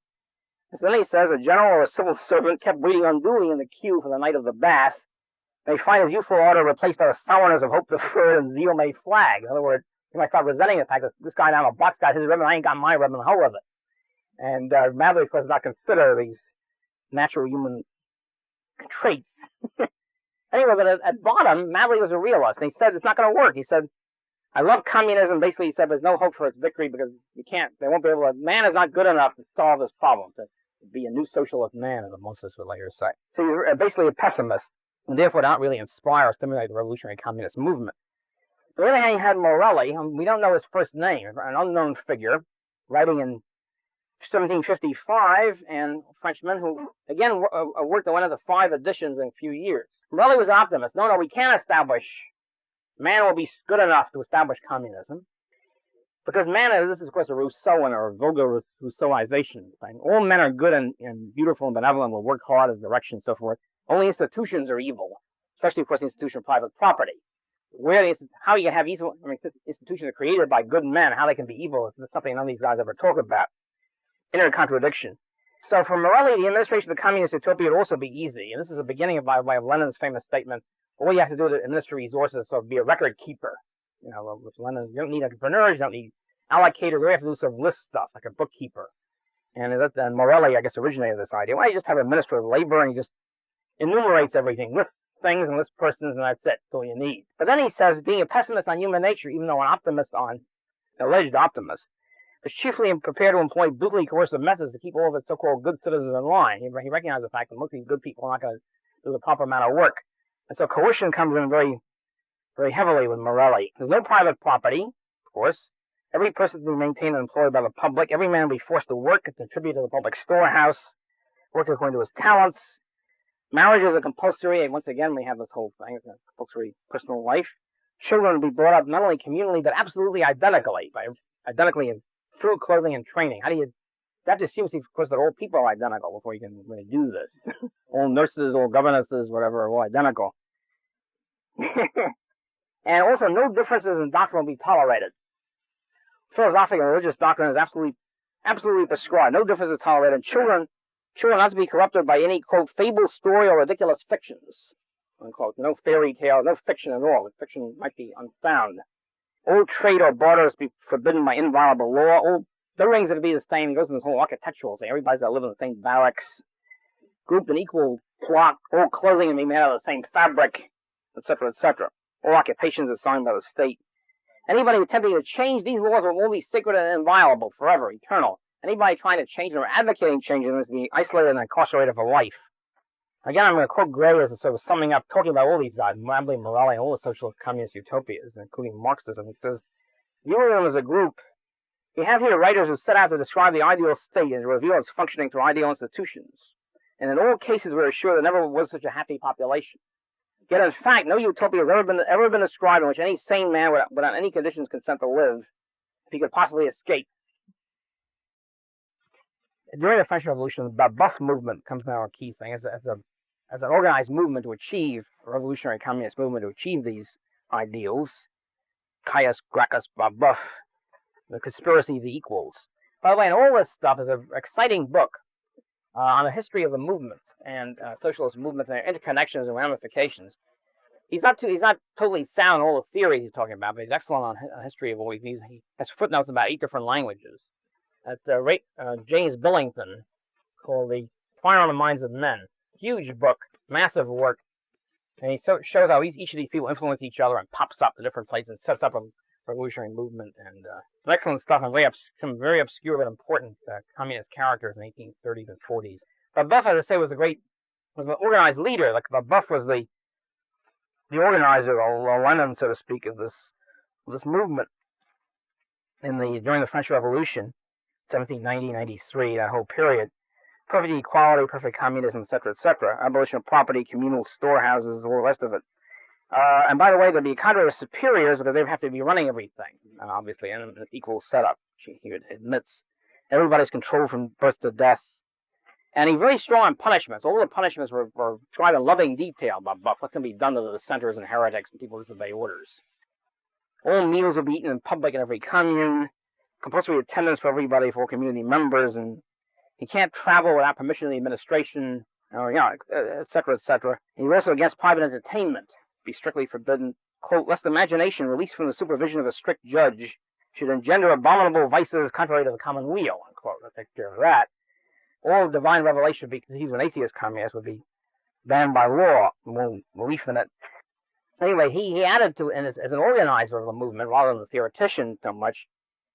And so then he says, a general or a civil servant kept waiting unduly in the queue for the night of the bath may find his youthful ardor replaced by the sourness of hope deferred and zeal may flag. In other words, you might start resenting the fact that this guy down the block's got his ribbon, I ain't got my ribbon, the hell with it. And Mably, of course, does not consider these natural human traits. Anyway, but at bottom, Mably was a realist, and he said it's not going to work. He said, I love communism. Basically, he said there's no hope for its victory because they won't be able to, man is not good enough to solve this problem, to be a new socialist man, as the Marxists would later say. So he's basically a pessimist, and therefore not really inspire or stimulate the revolutionary communist movement. On the other hand, he had Morelly, we don't know his first name, an unknown figure, writing in 1755, and a Frenchman who, again, a work that went into 5 editions in a few years. Morelly was an optimist. No, we can't establish. Man will be good enough to establish communism. Because man, this is, of course, a Rousseauan or vulgar Rousseauization thing. All men are good and beautiful and benevolent, will work hard as direction and so forth. Only institutions are evil, especially, of course, the institution of private property. how you can have institutions created by good men, how they can be evil. It's something none of these guys ever talk about. Inner contradiction. So for Morelly, the administration of the communist utopia would also be easy. And this is the beginning by way of Lenin's famous statement, all you have to do to administer resources is be a record keeper. You know, with Lenin, you don't need entrepreneurs, you don't need allocators, all you have to do is sort of list stuff, like a bookkeeper. And Morelly, I guess, originated this idea. Well, you just have a minister of labor, and he just enumerates everything, lists things and lists persons, and that's it, that's all you need. But then he says, being a pessimist on human nature, even though an alleged optimist, is chiefly prepared to employ brutally coercive methods to keep all of its so-called good citizens in line. He recognizes the fact that most of these good people are not going to do the proper amount of work. And so coercion comes in very, very heavily with Morelly. There's no private property, of course. Every person will be maintained and employed by the public. Every man will be forced to work and contribute to the public storehouse, work according to his talents. Marriages are compulsory. Once again, we have this whole thing, compulsory personal life. Children will be brought up not only communally, but absolutely identically in food, clothing, and training. That just seems, of course, that all people are identical before you can really do this. All nurses, all governesses, whatever, are all identical. And also, no differences in doctrine will be tolerated. Philosophical and religious doctrine is absolutely prescribed. No difference is tolerated. Children not to be corrupted by any, quote, fable, story, or ridiculous fictions, unquote. No fairy tale, no fiction at all. The fiction might be unfound. All trade or barter is forbidden by inviolable law. All buildings are to be the same. It goes in this whole architectural thing. Everybody's got to live in the same barracks, grouped in equal block. All clothing to be made out of the same fabric, etc., etc. All occupations assigned by the state. Anybody attempting to change these laws will all be sacred and inviolable, forever, eternal. Anybody trying to change them or advocating changing them is to be isolated and incarcerated for life. Again, I'm going to quote Gray as a sort of summing up, talking about all these guys, Mably, Morelly, and all the socialist communist utopias, including Marxism. It says, viewing them as a group, you have here writers who set out to describe the ideal state and to reveal its functioning through ideal institutions. And in all cases, we're sure there never was such a happy population. Yet, in fact, no utopia has ever been described in which any sane man, without any conditions, consent to live, if he could possibly escape. During the French Revolution, the Babeuf movement comes now a key thing as an organized movement to achieve, a revolutionary communist movement to achieve these ideals. Caius Gracchus Babeuf, The Conspiracy of the Equals. By the way, and all this stuff is an exciting book on the history of the movement and socialist movements and their interconnections and ramifications. He's not totally sound in all the theories he's talking about, but he's excellent on history of all these. He has footnotes in about 8 different languages. At James Billington, called The Fire on the Minds of Men. Huge book, massive work, and he shows how each of these people influence each other and pops up in different places and sets up a revolutionary movement, and excellent stuff, and some very obscure but important communist characters in the 1830s and 40s. Babeuf, as I say, was an organized leader. Like Babeuf was the organizer, or Lenin, so to speak, of this movement during the French Revolution, 1790-93, that whole period. Perfect equality, perfect communism, etc., etc. Abolition of property, communal storehouses, all the rest of it. And by the way, there'd be a cadre of superiors, but they'd have to be running everything, obviously, in an equal setup, he admits. Everybody's controlled from birth to death. And he's very strong on punishments. All the punishments were described in loving detail about what can be done to the dissenters and heretics and people who disobey orders. All meals will be eaten in public in every commune. Compulsory attendance for everybody, for all community members, and he can't travel without permission of the administration, etc., etc. He's also against private entertainment, be strictly forbidden. Quote, lest imagination, released from the supervision of a strict judge, should engender abominable vices contrary to the common weal, unquote. That takes care of that. All divine revelation, because he's an atheist communist, would be banned by law. No belief in it. Anyway, he added to, as an organizer of the movement, rather than a theoretician so much,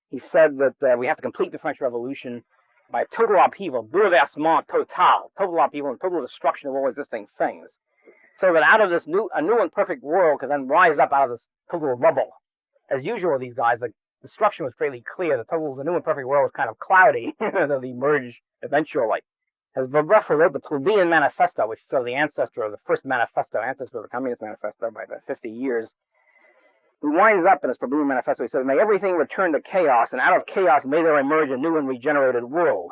he said that we have to complete the French Revolution by total upheaval, bouleversement total, total upheaval and total destruction of all existing things. So that out of this a new and perfect world could then rise up out of this total rubble. As usual with these guys, the destruction was fairly clear. The new and perfect world was kind of cloudy. They'll emerge eventually. As Babeuf wrote the Plebeian Manifesto, which is sort of the ancestor of the first manifesto, ancestor of the Communist Manifesto by about 50 years, he winds up in his Plebeian Manifesto. He says, may everything return to chaos, and out of chaos may there emerge a new and regenerated world.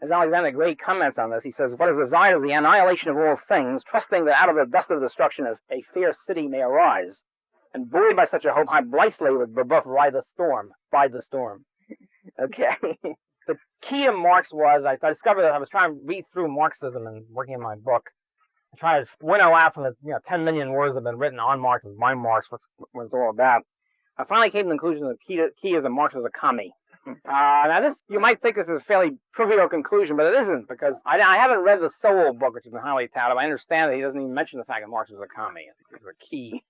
As Alexander Gray comments on this, he says, what is desired is the annihilation of all things, trusting that out of the dust of destruction a fair city may arise. And buoyed by such a hope, how blithely would Babeuf bide the storm. Okay. The key of Marx was, I discovered that I was trying to read through Marxism and working in my book, and trying to winnow out from the 10 million words that have been written on Marx and by Marx, what it's all about. I finally came to the conclusion that the key is that Marx was a commie. Now this, you might think this is a fairly trivial conclusion, but it isn't, because I haven't read the Soul book, which has been highly touted. I understand that he doesn't even mention the fact that Marx was a commie. It's a key.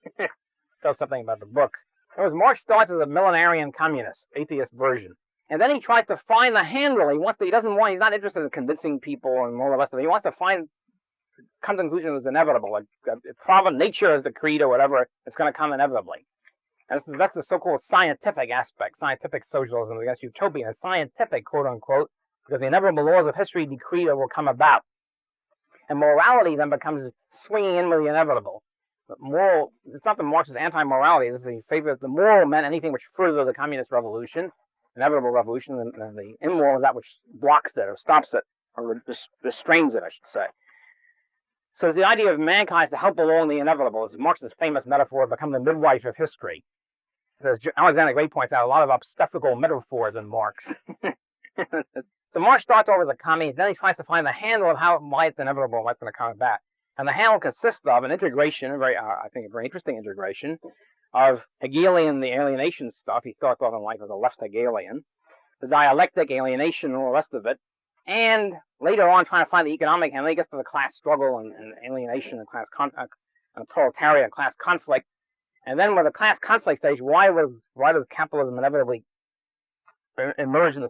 Tells something about the book. Marx starts as a millenarian communist, atheist version. And then he tries to find the handle. He's not interested in convincing people and all the rest of it. He wants to come to the conclusion that it's inevitable. Like nature is the creed or whatever, it's going to come inevitably. And that's the so-called scientific aspect, scientific socialism against utopia. It's scientific, quote unquote, because the inevitable laws of history decree that will come about. And morality then becomes swinging in with the inevitable. But it's not that Marx is anti-morality, it's the moral meant anything which furthers the communist revolution, inevitable revolution, and the immoral is that which blocks it or stops it, or restrains it, I should say. So it's the idea of mankind is to help along the inevitable. It's Marx's famous metaphor of become the midwife of history. As Alexander Gray points out, a lot of obstetrical metaphors in Marx. So Marx starts off as a commie, then he tries to find the handle of why it's inevitable and what's going to come about. And the handle consists of an integration, I think a very interesting integration, of Hegelian, the alienation stuff. He starts off in life as a left Hegelian, the dialectic, alienation, and all the rest of it. And later on, trying to find the economic, and then he gets to the class struggle and alienation and and proletariat and class conflict. And then with the class conflict stage, why does capitalism inevitably emerge in a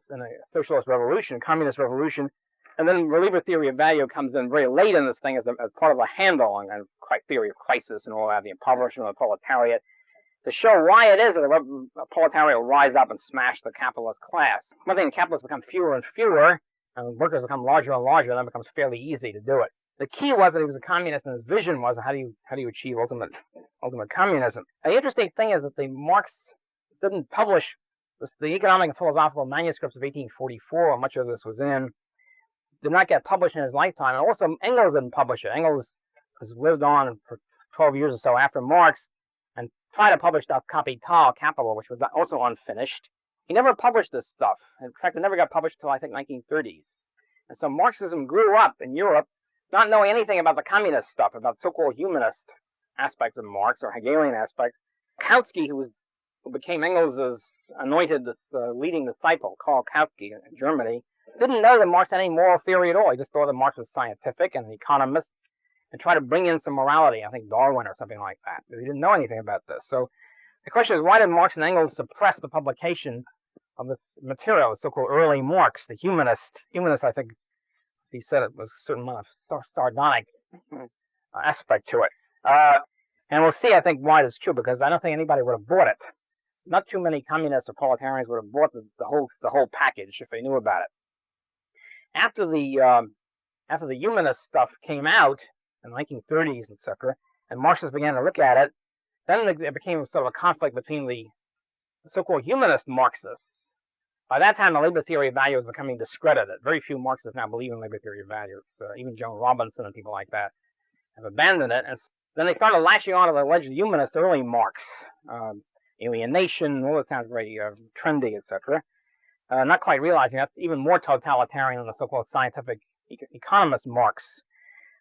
socialist revolution, communist revolution? And then reliever theory of value comes in very late in this thing as part of a handle and theory of crisis and all that, the impoverishment of the proletariat, to show why it is that the proletariat will rise up and smash the capitalist class. One thing, capitalists become fewer and fewer, and workers become larger and larger, and then it becomes fairly easy to do it. The key was that he was a communist, and his vision was how do you achieve ultimate communism. And the interesting thing is that Marx didn't publish the economic and philosophical manuscripts of 1844, much of this was in, did not get published in his lifetime. And also Engels didn't publish it. Engels lived on for 12 years or so after Marx and tried to publish Das Kapital, Capital, which was also unfinished. He never published this stuff. In fact, it never got published until, I think, 1930s. And so Marxism grew up in Europe not knowing anything about the communist stuff, about so-called humanist aspects of Marx or Hegelian aspects. Kautsky, who became Engels' anointed leading disciple, Karl Kautsky in Germany, didn't know that Marx had any moral theory at all. He just thought that Marx was scientific and an economist and tried to bring in some morality, I think Darwin or something like that. He didn't know anything about this. So the question is, why did Marx and Engels suppress the publication of this material, the so-called early Marx, the humanist? Humanist, I think he said it was a certain amount of sardonic aspect to it. And we'll see, I think, why it's true, because I don't think anybody would have bought it. Not too many communists or proletarians would have bought the whole package if they knew about it. After the humanist stuff came out in the 1930s, etc., and Marxists began to look at it, then it became sort of a conflict between the so-called humanist Marxists. By that time, the labor theory of value was becoming discredited. Very few Marxists now believe in labor theory of values. Even Joan Robinson and people like that have abandoned it. And then they started latching on to the alleged humanist early Marx. Alienation, all this sounds very trendy, etc. Not quite realizing that's even more totalitarian than the so-called scientific economist Marx,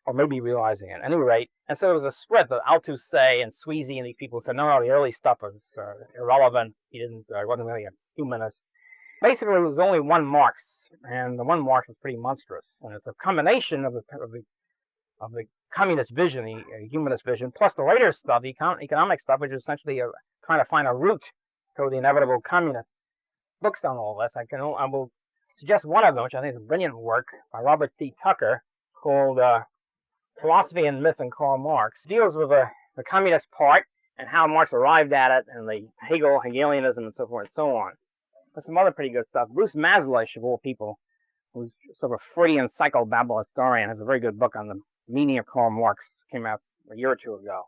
or maybe realizing it. At any rate, and so there was a split. The Althusser and Sweezy and these people said, no, the early stuff was irrelevant. He wasn't really a humanist. Basically, there was only one Marx, and the one Marx was pretty monstrous. And it's a combination of the communist vision, the humanist vision, plus the later stuff, the economic stuff, which is essentially trying to find a route toward the inevitable communist. Books on all this. I will suggest one of them, which I think is a brilliant work by Robert C. Tucker, called Philosophy and Myth in Karl Marx. It deals with the communist part and how Marx arrived at it, and the Hegelianism and so forth and so on. There's some other pretty good stuff. Bruce Maslish, of all people, who's sort of a Freudian psychobabble historian, has a very good book on the meaning of Karl Marx. Came out a year or two ago.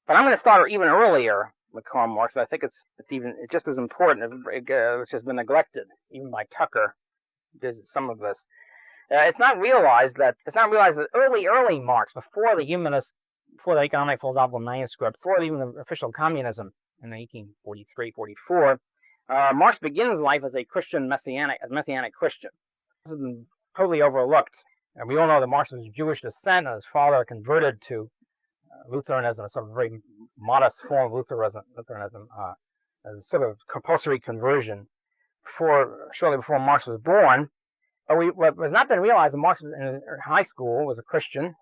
But I'm going to start even earlier with Karl Marx. I think it's just as important, which has been neglected even by Tucker. There's some of this. It's not realized that early Marx, before the humanist before the economic philosophical manuscript, before even the official communism in 1843-44, Marx begins life as a Christian messianic Christian. This has been totally overlooked. And we all know that Marx was Jewish descent, and his father converted to Lutheranism, a sort of very modest form of Lutheranism, as a sort of compulsory conversion shortly before Marx was born. But what was not been realized that Marx in high school was a Christian,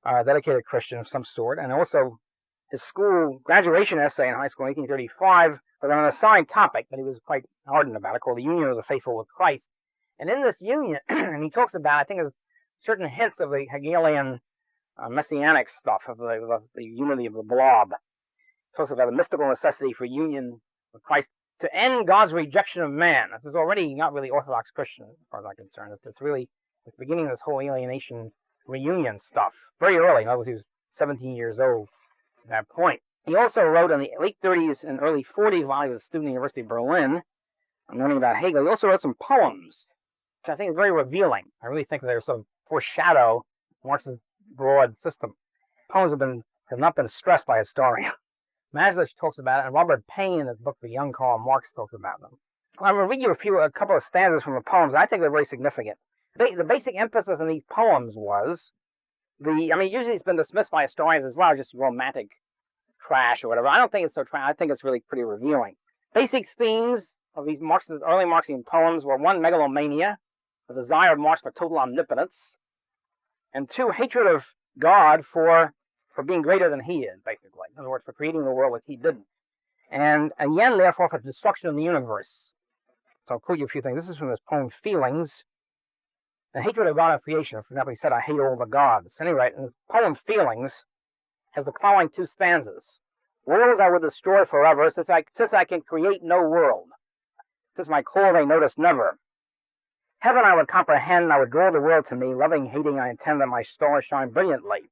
dedicated Christian of some sort, and also his school graduation essay in high school in 1835 was on an assigned topic that he was quite ardent about, called the union of the faithful with Christ. And in this union, and he talks about, I think, certain hints of the Hegelian messianic stuff, of the unity of the blob. He talks about the mystical necessity for union with Christ to end God's rejection of man. This is already not really Orthodox Christian, as far as I'm concerned. It's really the beginning of this whole alienation reunion stuff. Very early. In other words, he was 17 years old at that point. He also wrote in the late 30s and early 40s while he was a student at the University of Berlin, I'm learning about Hegel. He also wrote some poems, which I think is very revealing. I really think that they sort of foreshadow Marx's broad system. Poems have not been stressed by historians. Mably talks about it, and Robert Payne in his book, The Young Karl Marx, talks about them. I'm going to read you a couple of stanzas from the poems, and I think they're very significant. The basic emphasis in these poems was usually it's been dismissed by historians as well, just romantic trash or whatever. I don't think it's so trash. I think it's really pretty revealing. Basic themes of these early Marxian poems were: one, megalomania, the desire of Marx for total omnipotence, and two, hatred of God for being greater than he is, basically. In other words, for creating the world that he didn't. And again, therefore, for the destruction of the universe. So I'll quote you a few things. This is from this poem, Feelings. The hatred of God and creation. For example, he said, I hate all the gods. Anyway, in the poem Feelings has the following two stanzas. Worlds I would destroy forever, since I can create no world. Since my call they notice never. Heaven I would comprehend, I would draw the world to me. Loving, hating, I intend that my stars shine brilliantly.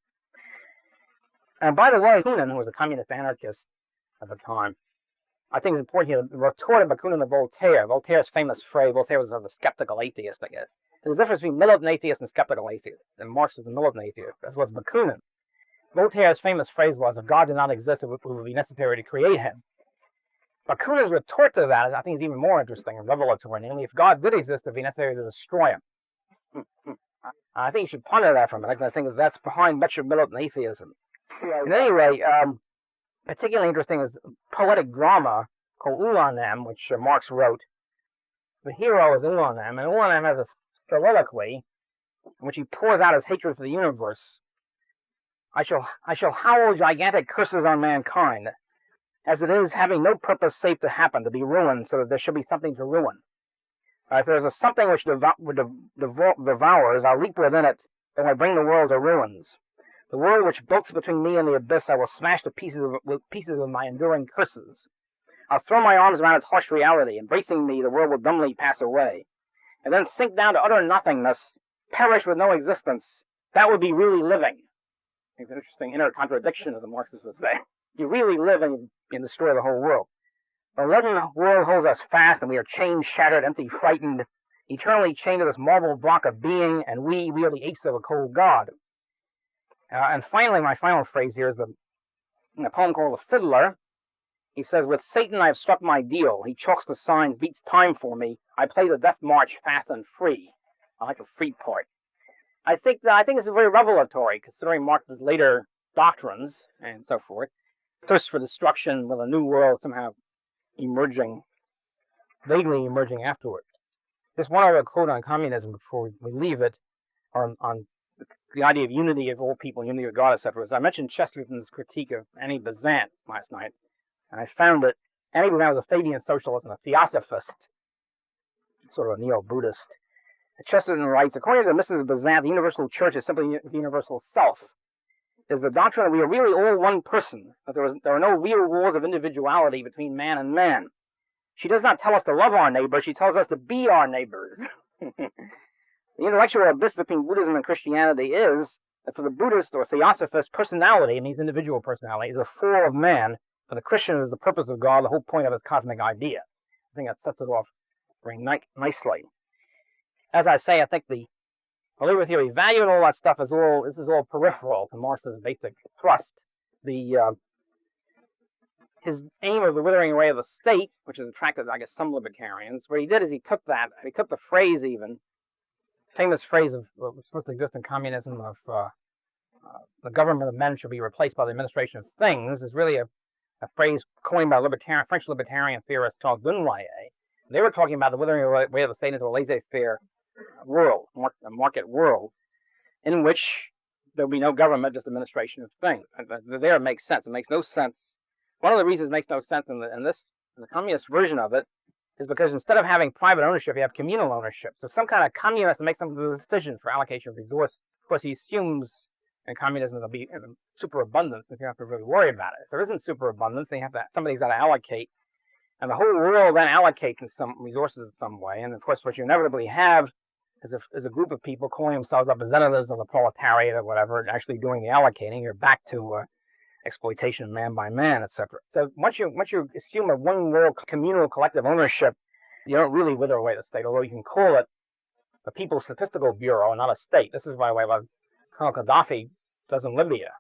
And by the way, Bakunin, who was a communist anarchist at the time, I think it's important here to retort Bakunin to Voltaire. Voltaire's famous phrase, Voltaire was a skeptical atheist, I guess. There's a difference between militant atheist and skeptical atheist. And Marx was a militant atheist, as was Bakunin. Voltaire's famous phrase was, if God did not exist, it would be necessary to create him. Bakunin's retort to that, I think, is even more interesting and revelatory. Namely, if God did exist, it would be necessary to destroy him. I think you should ponder that for a minute. I think that's behind much of militant atheism. And anyway, particularly interesting is poetic drama called Ulanem, which Marx wrote. The hero is Ulanem, and Ulanem has a soliloquy in which he pours out his hatred for the universe. I shall howl gigantic curses on mankind, as it is having no purpose save to happen, to be ruined, so that there should be something to ruin. If there is a something which devours, I'll leap within it, and I bring the world to ruins. The world which bulks between me and the abyss, I will smash to pieces with my enduring curses. I'll throw my arms around its harsh reality. Embracing me, the world will dumbly pass away, and then sink down to utter nothingness, perish with no existence. That would be really living. It's an interesting inner contradiction, as the Marxists would say. You really live and destroy the whole world. The leaden world holds us fast, and we are chained, shattered, empty, frightened, eternally chained to this marble block of being, and we are the apes of a cold god. And finally, my final phrase here is in a poem called The Fiddler. He says, with Satan I have struck my deal. He chalks the signs, beats time for me. I play the death march fast and free. I like the free part. I think it's very revelatory, considering Marx's later doctrines and so forth. Thirst for destruction with a new world somehow vaguely emerging afterward. Just one other quote on communism before we leave it, on the idea of unity of all people, unity of God, etc. I mentioned Chesterton's critique of Annie Besant last night, and I found that Annie Besant was a Fabian socialist and a theosophist, sort of a neo-Buddhist. Chesterton writes, according to Mrs. Besant, the universal church is simply the universal self. It is the doctrine that we are really all one person, that there are no real wars of individuality between man and man. She does not tell us to love our neighbors, she tells us to be our neighbors. The intellectual abyss between Buddhism and Christianity is that for the Buddhist or theosophist, personality, it means individual personality, is a fall of man. For the Christian, it is the purpose of God, the whole point of his cosmic idea. I think that sets it off very nicely. As I say, I think the The labor theory value and all that stuff this is all peripheral to Marx's basic thrust. His aim of the withering away of the state, which has attracted, I guess, some libertarians, what he did is he took the phrase even, famous phrase of what's supposed to exist in communism of the government of men shall be replaced by the administration of things, is really a phrase coined by French libertarian theorist Charles Dunoyer. They were talking about the withering away of the state into a laissez-faire world, a market world, in which there will be no government, just administration of things. And there it makes sense. It makes no sense. One of the reasons it makes no sense in the communist version of it is because instead of having private ownership, you have communal ownership. So some kind of communist makes some decision for allocation of resources. Of course, he assumes in communism there'll be superabundance if you have to really worry about it. If there isn't superabundance, then somebody's got to allocate. And the whole world then allocates some resources in some way. And of course, what you inevitably have is a group of people calling themselves representatives of the proletariat or whatever, actually doing the allocating. You're back to exploitation man by man, etc. So once you assume a one world communal collective ownership, you don't really wither away the state, although you can call it the People's Statistical Bureau and not a state. This is, by the way, what Colonel Gaddafi does in Libya.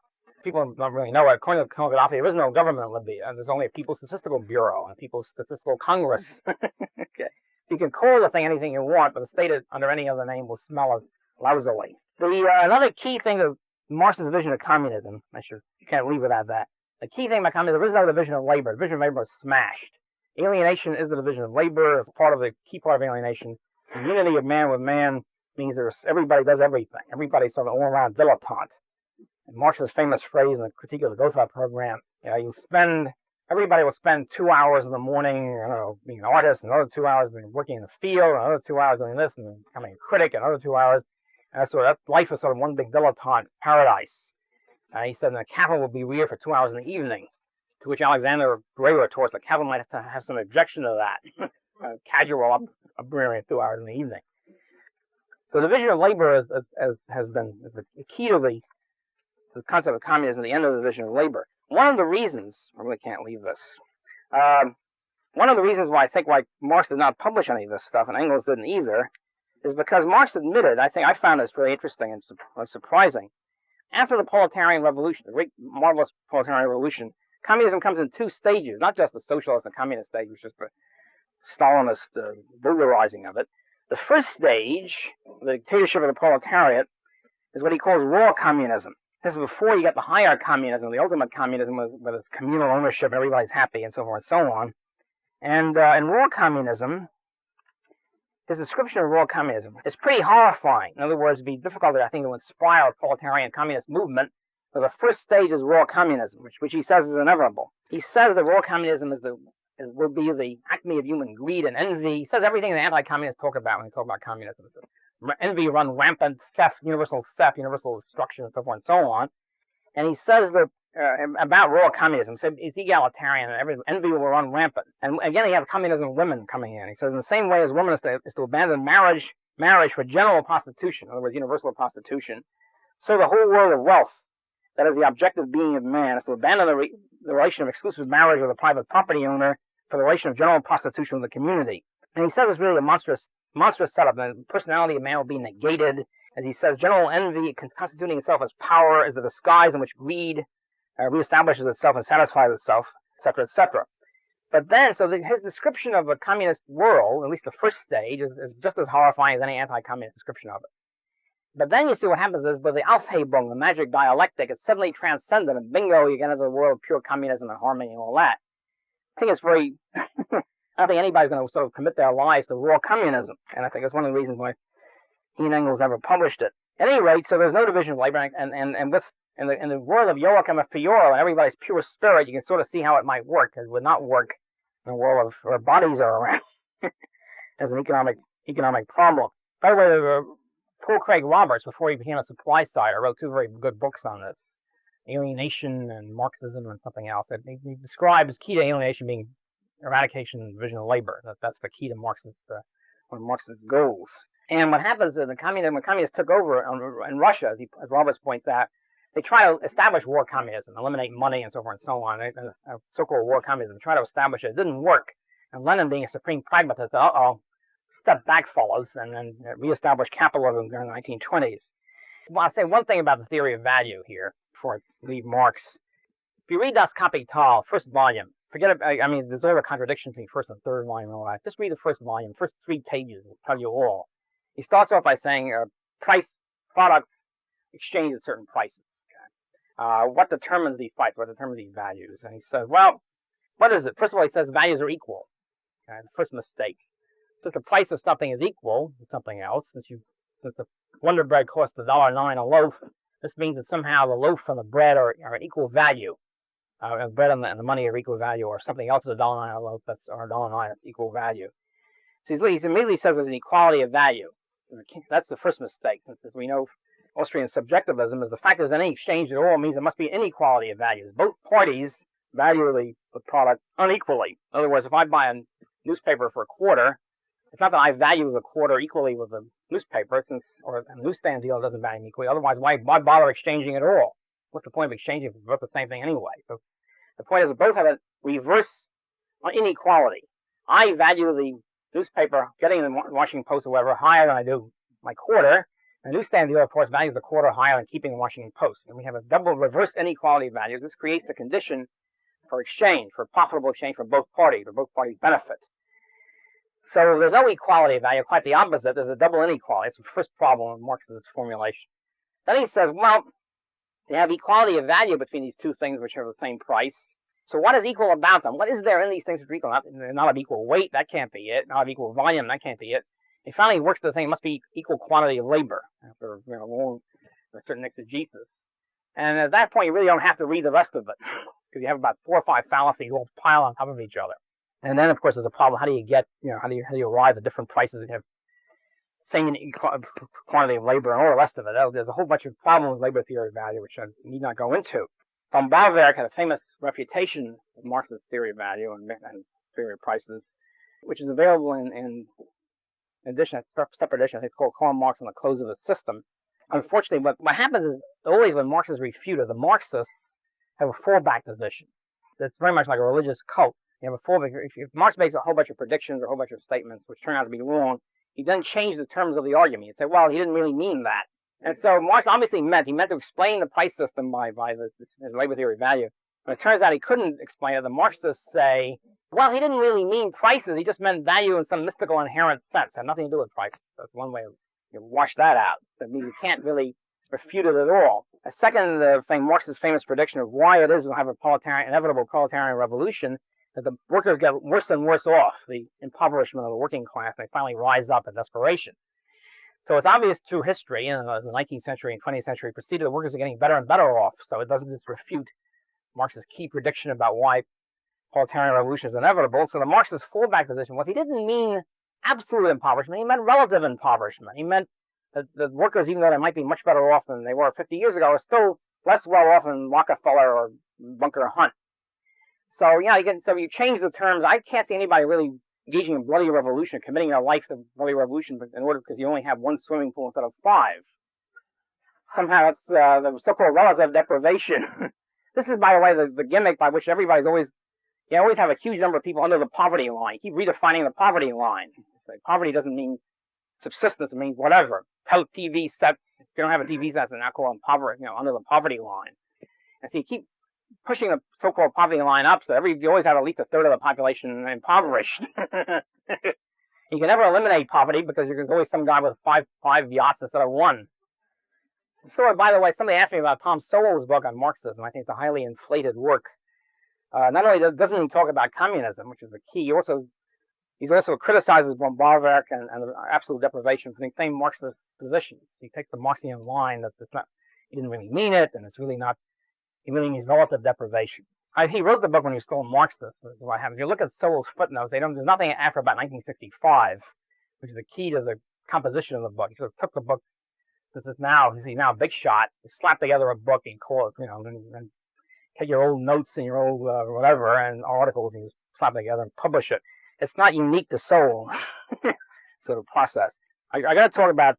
People don't really know it. According to Colonel Gaddafi, there is no government in Libya, and there's only a People's Statistical Bureau and a People's Statistical Congress. Okay. You can call the thing anything you want, but the state under any other name will smell as lousily. Another key thing of Marx's vision of communism, you can't leave without that. The key thing about communism, there is no division of labor. The division of labor is smashed. Alienation is the division of labor. It's the key part of alienation. The unity of man with man means everybody does everything. Everybody's sort of all-around dilettante. And Marx's famous phrase in the Critique of the Gotha program, everybody will spend 2 hours in the morning, being an artist, another 2 hours working in the field, another 2 hours doing this and becoming a critic, another 2 hours. And that life is sort of one big dilettante paradise. He said the cattle will be reared for 2 hours in the evening, to which Alexander Gray retorts the cattle might have to have some objection to that. Casual rearing 2 hours in the evening. So the division of labor has been the key to the concept of communism, the end of the division of labor. One of the reasons, I really can't leave this, one of the reasons why Marx did not publish any of this stuff, and Engels didn't either, is because Marx admitted, I found this really interesting and surprising, after the proletarian revolution, the great marvelous proletarian revolution, communism comes in two stages, not just the socialist and communist stage, which is the Stalinist vulgarizing of it. The first stage, the dictatorship of the proletariat, is what he calls raw communism. This is before you get the higher communism, the ultimate communism, with its communal ownership, everybody's happy, and so forth and so on. And in raw communism, his description of raw communism is pretty horrifying. In other words, it'd be difficult, I think, to inspire a proletarian communist movement. So the first stage is raw communism, which he says is inevitable. He says that raw communism will be the acme of human greed and envy. He says everything the anti-communists talk about when they talk about communism. Envy run rampant, theft, universal destruction, and so forth and so on. And he says that about raw communism, so it's egalitarian, and envy will run rampant. And again, you have communism women coming in. He says in the same way as women is to abandon marriage for general prostitution, in other words, universal prostitution, so the whole world of wealth, that is the objective being of man, is to abandon the relation of exclusive marriage with a private property owner for the relation of general prostitution with the community. And he said it's really a monstrous setup. The personality of man will be negated. As he says, general envy, constituting itself as power, is the disguise in which greed reestablishes itself and satisfies itself, etc., etc. But then, his description of a communist world, at least the first stage, is just as horrifying as any anti-communist description of it. But then you see what happens is, with the Aufhebung, the magic dialectic, it's suddenly transcendent, and bingo, you get into the world of pure communism and harmony and all that. I think it's very... I don't think anybody's going to sort of commit their lives to raw communism, and I think that's one of the reasons why he and Engels never published it. At any rate, so there's no division of labor, and in the world of Joachim of Fiore and everybody's pure spirit, you can sort of see how it might work. It would not work in a world of where bodies are around as an economic problem. By the way, Paul Craig Roberts, before he became a supply sider, wrote two very good books on this, Alienation and Marxism and something else. He describes key to alienation being eradication and division of labor. That's the key to one of Marx's goals. And what happens is when communists took over in Russia, as Roberts points out, they try to establish war communism, eliminate money and so forth and so on, so-called war communism, try to establish it. It didn't work. And Lenin, being a supreme pragmatist, said, step back, fellows, and then reestablish capitalism during the 1920s. Well, I'll say one thing about the theory of value here before I leave Marx. If you read Das Kapital, first volume, forget it. I mean, there's all the contradictions between first and third volume and all that. Just read the first volume, first 3 pages will tell you all. He starts off by saying price products exchange at certain prices. Okay? What determines these prices? What determines these values? And he says, well, what is it? First of all, he says values are equal. Okay? The first mistake. Since the price of something is equal to something else, since the Wonder Bread costs $1.09 a loaf, this means that somehow the loaf and the bread are an equal value. The bread and the money are equal value, or something else is $1.09 a loaf, or $1.09 that's equal value. So he immediately says there's an equality of value. That's the first mistake, since as we know, Austrian subjectivism is the fact there's any exchange at all means there must be inequality of values. Both parties value the product unequally. In other words, if I buy a newspaper for a quarter, it's not that I value the quarter equally with the newspaper, or a newsstand deal doesn't value them equally. Otherwise, why bother exchanging at all? What's the point of exchanging if we're both the same thing anyway? So the point is that both have a reverse inequality. I value the newspaper, getting the Washington Post or whatever, higher than I do my quarter. The newsstand dealer, of course, values the quarter higher than keeping the Washington Post. And we have a double reverse inequality of values. This creates the condition for exchange, for profitable exchange for both parties benefit. So there's no equality of value, quite the opposite. There's a double inequality. It's the first problem in Marx's formulation. Then he says, well, they have equality of value between these two things which are the same price. So what is equal about them? What is there in these things which are equal? Not of equal weight, that can't be it. Not of equal volume, that can't be it. He finally works the thing, it must be equal quantity of labor, after a certain exegesis. And at that point, you really don't have to read the rest of it, because you have about 4 or 5 fallacies all piled on top of each other. And then, of course, there's a problem. How do you get, how do you arrive at different prices that have same quantity of labor and all the rest of it? There's a whole bunch of problems with labor theory of value, which I need not go into. Böhm-Bawerk had a famous refutation of Marx's theory of value and theory of prices, which is available in edition, separate edition. I think it's called Karl Marx and the Close of the System. Unfortunately, what happens is always when Marx is refuted, the Marxists have a fallback position. So it's very much like a religious cult. You have a fallback. If Marx makes a whole bunch of predictions or a whole bunch of statements which turn out to be wrong, he doesn't change the terms of the argument. He'd say, well, he didn't really mean that. And so Marx obviously meant to explain the price system by his labor theory of value. But it turns out he couldn't explain it. The Marxists say, well, he didn't really mean prices. He just meant value in some mystical inherent sense. It had nothing to do with prices. So that's one way of wash that out. So you can't really refute it at all. A second thing, Marx's famous prediction of why it is we'll have a inevitable proletarian revolution, that the workers get worse and worse off, the impoverishment of the working class, and they finally rise up in desperation. So it's obvious through history, in the 19th century and 20th century preceded, the workers are getting better and better off. So it doesn't just refute Marx's key prediction about why proletarian revolution is inevitable. So the Marxist fallback position was he didn't mean absolute impoverishment, he meant relative impoverishment. He meant that the workers, even though they might be much better off than they were 50 years ago, are still less well off than Rockefeller or Bunker Hunt. So, you change the terms. I can't see anybody really engaging in bloody revolution, committing their life to bloody revolution because you only have 1 swimming pool instead of 5. Somehow it's the so-called relative deprivation. This is, by the way, the gimmick by which everybody's always have a huge number of people under the poverty line. Keep redefining the poverty line. So poverty doesn't mean subsistence, it means whatever. TV sets, if you don't have a TV set, they're now called under the poverty line. And so you keep pushing the so-called poverty line up, so you always have at least a third of the population impoverished. You can never eliminate poverty because there's always some guy with five yachts instead of 1. So, by the way, somebody asked me about Tom Sowell's book on Marxism. I think it's a highly inflated work. Not only doesn't he talk about communism, which is the key, he also criticizes Böhm-Bawerk and the absolute deprivation from the same Marxist position. He takes the Marxian line that he didn't really mean it, and it's really not. He really means relative deprivation. He wrote the book when he was still a Marxist. If you look at Sowell's footnotes, there's nothing after about 1965, which is the key to the composition of the book. He sort of took the book, he's now a big shot, slap together a book and call it, and take your old notes and your old whatever and articles and slap it together and publish it. It's not unique to Sowell sort of process. I got to talk about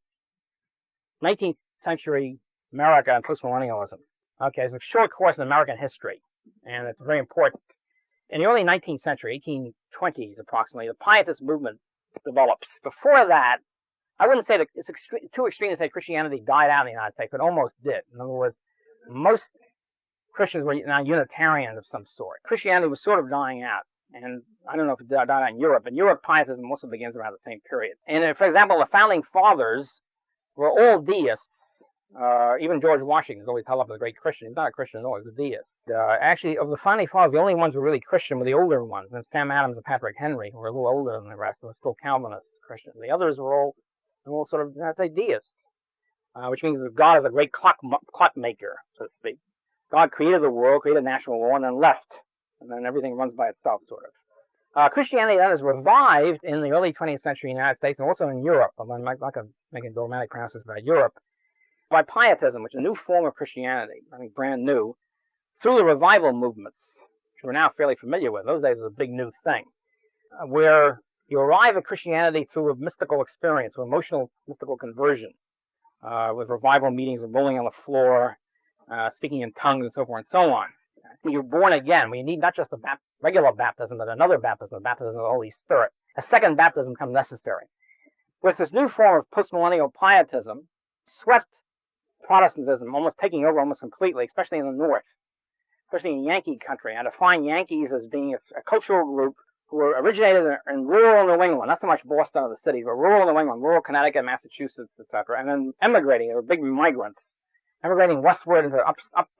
19th century America and post-millennialism. Okay, it's a short course in American history, and it's very important. In the early 19th century, 1820s approximately, the Pietist movement develops. Before that, I wouldn't say that it's too extreme to say Christianity died out in the United States, but almost did. In other words, most Christians were now Unitarians of some sort. Christianity was sort of dying out, and I don't know if it died out in Europe, but Europe Pietism also begins around the same period. And for example, the founding fathers were all deists. Even George Washington is always held up as a great Christian. He's not a Christian at all, he's a deist. Actually, of the founding fathers, the only ones who were really Christian were the older ones, and Sam Adams and Patrick Henry, who were a little older than the rest, who were still Calvinist Christians. The others were all sort of, I'd say, deists, which means that God is a great clock maker, so to speak. God created the world, created natural law, and then left, and then everything runs by itself, sort of. Christianity then is revived in the early 20th century in the United States and also in Europe, although I'm not going to make a dogmatic pronouncement about Europe, by Pietism, which is a new form of Christianity, I think brand new, through the revival movements, which we're now fairly familiar with. Those days it was a big new thing, where you arrive at Christianity through a mystical experience, or emotional mystical conversion, with revival meetings, with rolling on the floor, speaking in tongues, and so forth and so on. You're born again. We need not just a regular baptism, but another baptism, the baptism of the Holy Spirit. A second baptism becomes necessary. With this new form of post-millennial pietism, swept Protestantism almost taking over almost completely, especially in the North, especially in Yankee country. I define Yankees as being a cultural group who were originated in rural New England, not so much Boston or the city, but rural New England, rural Connecticut, Massachusetts, etc., and then emigrating. They were big migrants, emigrating westward into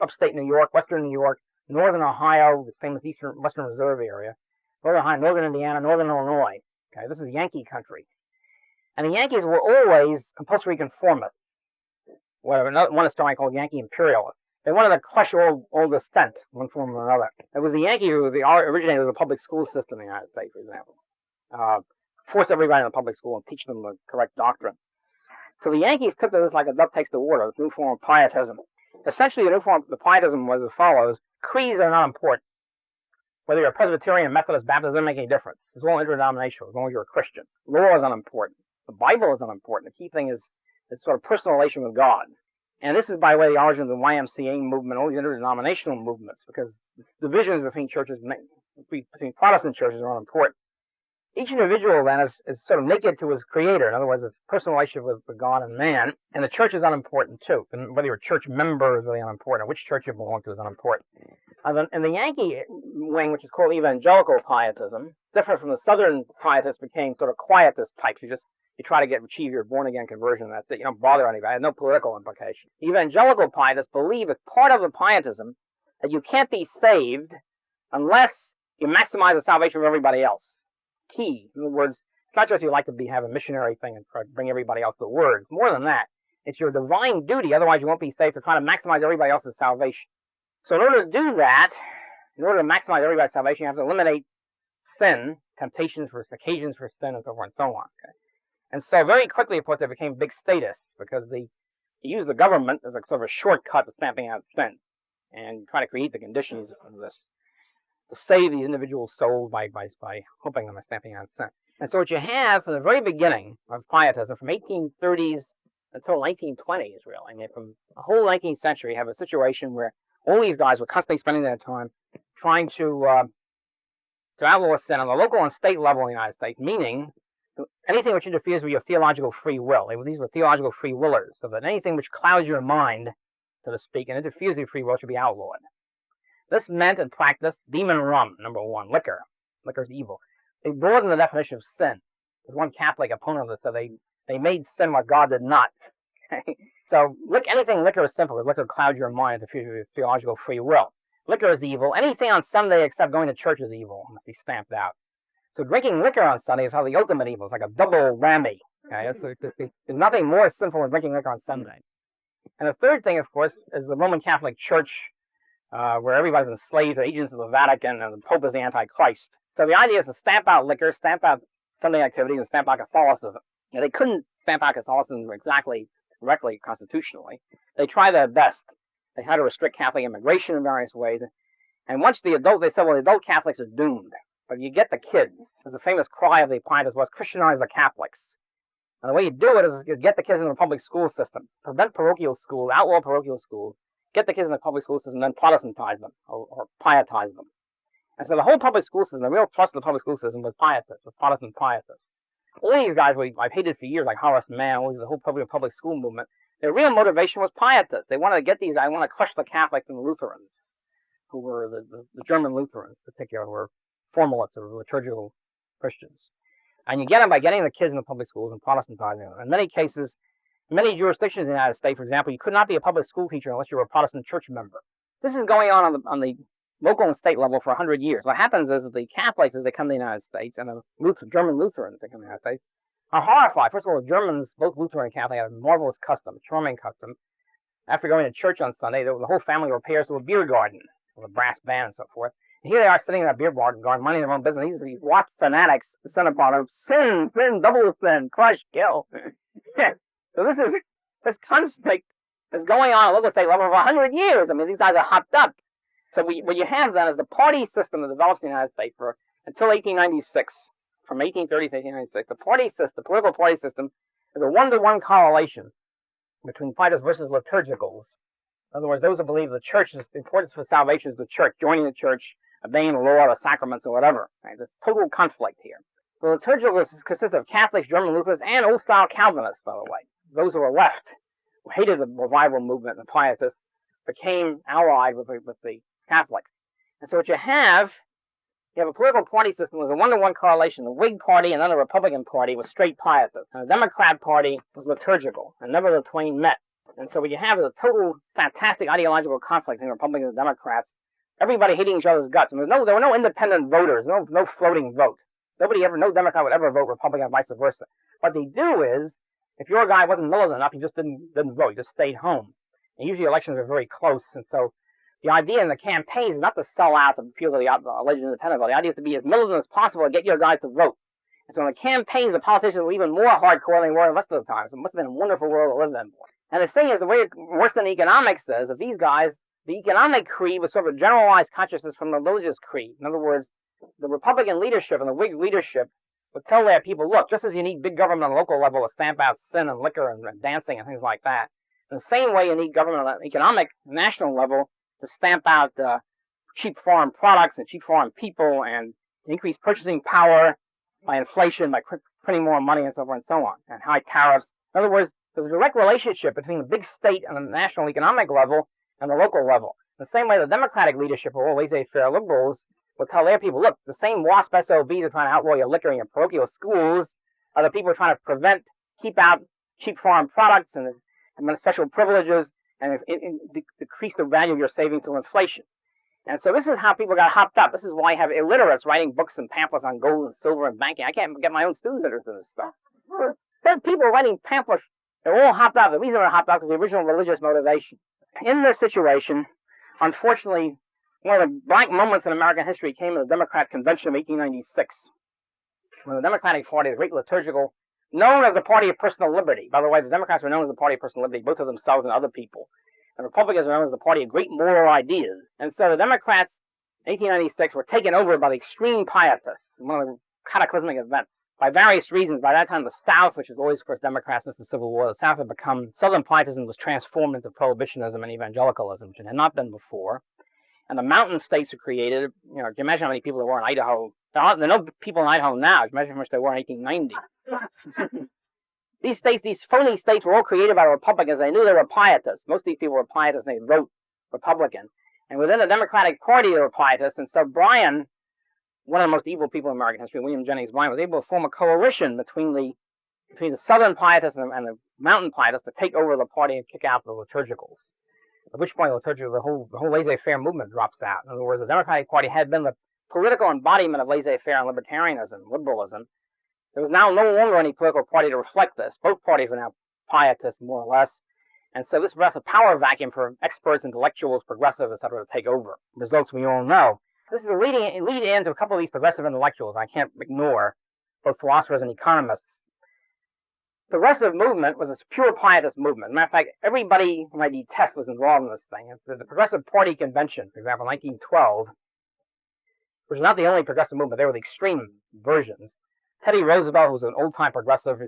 upstate New York, western New York, northern Ohio, the famous western reserve area, northern Ohio, northern Indiana, northern Illinois. Okay, this is Yankee country. And the Yankees were always compulsory conformists. One historian called Yankee imperialists. They wanted to crush all dissent, one form or another. It was the Yankee who originated of the public school system in the United States, for example. Force everybody in the public school and teach them the correct doctrine. So the Yankees took to this like a duck takes to water, this new form of pietism. Essentially, the new form of pietism was as follows. Creeds are not important. Whether you're a Presbyterian, Methodist, Baptist, doesn't make any difference. It's all interdenominational, as long as you're a Christian. Law is unimportant. The Bible is unimportant. The key thing is sort of personal relation with God. And this is, by the way, the origin of the YMCA movement, all these interdenominational movements, because divisions between churches, between Protestant churches, are unimportant. Each individual, then, is sort of naked to his creator. In other words, his personal relationship with God and man. And the church is unimportant, too. And whether you're a church member is really unimportant. Which church you belong to is unimportant. And the Yankee wing, which is called evangelical pietism, different from the Southern pietists, became sort of quietist types. You try to achieve your born-again conversion, that's it. You don't bother anybody. It has no political implication. Evangelical pietists believe as part of the pietism that you can't be saved unless you maximize the salvation of everybody else. Key. In other words, it's not just you like to have a missionary thing and try to bring everybody else to the Word. More than that, it's your divine duty, otherwise you won't be saved, to try to maximize everybody else's salvation. So in order to do that, in order to maximize everybody's salvation, you have to eliminate sin, occasions for sin, and so forth and so on. Okay? And so very quickly, of course, they became big statists because they used the government as a sort of a shortcut to stamping out sin and trying to create the conditions of this to save the individual soul by helping them by stamping out sin. And so what you have from the very beginning of pietism, from 1830s until 1920s, really, I mean, from the whole 19th century, you have a situation where all these guys were constantly spending their time trying to outlaw sin on the local and state level in the United States, meaning anything which interferes with your theological free will. These were theological free willers, so that anything which clouds your mind, so to speak, and interferes with your free will should be outlawed. This meant in practice demon rum, number one, liquor. Liquor is evil. They broadened the definition of sin. There's one Catholic opponent that said they made sin what God did not. So anything liquor is sinful. Liquor clouds your mind, interferes with your theological free will. Liquor is evil. Anything on Sunday except going to church is evil. It must be stamped out. So drinking liquor on Sunday is how the ultimate evil. It's like a double whammy. Okay? There's nothing more sinful than drinking liquor on Sunday. And the third thing, of course, is the Roman Catholic Church, where everybody's enslaved, or agents of the Vatican, and the Pope is the Antichrist. So the idea is to stamp out liquor, stamp out Sunday activities, and stamp out Catholicism. Now, they couldn't stamp out Catholicism exactly correctly constitutionally. They tried their best. They had to restrict Catholic immigration in various ways. And once they said, well, the adult Catholics are doomed. But you get the kids. The famous cry of the Pietists was, Christianize the Catholics. And the way you do it is you get the kids in the public school system, prevent parochial schools, outlaw parochial schools, get the kids in the public school system, and then Protestantize them, or pietize them. And so the whole public school system, the real thrust of the public school system was pietists, was Protestant pietists. All these guys I've hated for years, like Horace Mann, always the whole public school movement, their real motivation was pietist. They wanted to get these, I want to crush the Catholics and the Lutherans, who were the German Lutherans in particular, who were formalists or liturgical Christians. And you get them by getting the kids in the public schools and Protestantizing them. In many cases, in many jurisdictions in the United States, for example, you could not be a public school teacher unless you were a Protestant church member. This is going on the local and state level for 100 years. What happens is that the Catholics, as they come to the United States, and the German Lutherans that come to the United States, are horrified. First of all, the Germans, both Lutheran and Catholic, have a marvelous custom, charming custom. After going to church on Sunday, the whole family repairs to a beer garden with a brass band and so forth. And here they are sitting in a beer garden, minding their own business. These Watt fanatics descend upon them. Sin, double sin, crush, kill. So this conflict is going on at local state level for 100 years. I mean, these guys are hopped up. So what you have then is the party system that develops in the United States until 1896. From 1830 to 1896, the political party system is a one-to-one correlation between pietists versus liturgicals. In other words, those who believe the church is the importance for salvation is the church, joining the church, obeying the law, the sacraments, or whatever. Right? There's total conflict here. The liturgicals consist of Catholics, German Lutherans, and old-style Calvinists, by the way. Those who were left, who hated the revival movement and the pietists, became allied with the Catholics. And so what you have a political party system with a one-to-one correlation. The Whig Party and then the Republican Party was straight pietists. And the Democrat Party was liturgical, and never the twain met. And so what you have is a total fantastic ideological conflict between Republicans and Democrats. Everybody hating each other's guts. I mean, there were no independent voters, no floating vote. No Democrat would ever vote Republican, vice versa. What they do is, if your guy wasn't militant enough, he just didn't vote. He just stayed home. And usually elections are very close, and so the idea in the campaigns is not to sell out to appeal to the alleged independent vote. The idea is to be as militant as possible to get your guy to vote. And so in the campaigns, the politicians were even more hardcore than they were the rest of the time. So it must have been a wonderful world to live in. And the thing is, the way it worse than economics is, that these guys, the economic creed was sort of a generalized consciousness from the religious creed. In other words, the Republican leadership and the Whig leadership would tell their people, look, just as you need big government on the local level to stamp out sin and liquor and dancing and things like that, in the same way you need government on the economic national level to stamp out cheap foreign products and cheap foreign people and increase purchasing power by inflation, by printing more money and so forth and so on, and high tariffs. In other words, there's a direct relationship between the big state and the national economic level and the local level. In the same way the Democratic leadership, or all laissez-faire liberals, would tell their people, look, the same WASP SOBs are trying to outlaw your liquor in your parochial schools are the people who are trying to keep out cheap foreign products and special privileges and decrease the value of your savings to inflation. And so this is how people got hopped up. This is why you have illiterates writing books and pamphlets on gold and silver and banking. I can't get my own students interested in this stuff. There's people writing pamphlets. They're all hopped up. The reason they're hopped up is the original religious motivation. In this situation, unfortunately, one of the blank moments in American history came in the Democrat Convention of 1896, when the Democratic Party, the great liturgical, known as the Party of Personal Liberty. By the way, the Democrats were known as the Party of Personal Liberty, both of themselves and other people. The Republicans were known as the Party of Great Moral Ideas. And so the Democrats in 1896 were taken over by the extreme pietists, one of the cataclysmic events. By various reasons, by that time the South, which is always, of course, Democrats since the Civil War, the South had become, Southern pietism was transformed into prohibitionism and evangelicalism, which it had not been before. And the mountain states were created. You know, can you imagine how many people there were in Idaho? There are no people in Idaho now. Can you imagine how much there were in 1890? These states, these phony states, were all created by Republicans. They knew they were pietists. Most of these people were pietists, and they wrote Republican. And within the Democratic Party, they were pietists. And so Bryan, one of the most evil people in American history, William Jennings Bryan, was able to form a coalition between the Southern pietists and the mountain pietists to take over the party and kick out the liturgicals. At which point, the whole laissez-faire movement drops out. In other words, the Democratic Party had been the political embodiment of laissez-faire and libertarianism, liberalism. There was now no longer any political party to reflect this. Both parties were now pietists, more or less. And so this left a power vacuum for experts, intellectuals, progressives, etc. to take over. Results we all know. This is lead into a couple of these progressive intellectuals I can't ignore, both philosophers and economists. The progressive movement was a pure pietist movement. As a matter of fact, everybody whom I detest was involved in this thing. The Progressive Party Convention, for example, 1912, which was not the only progressive movement. They were the extreme versions. Teddy Roosevelt, who was an old-time progressive,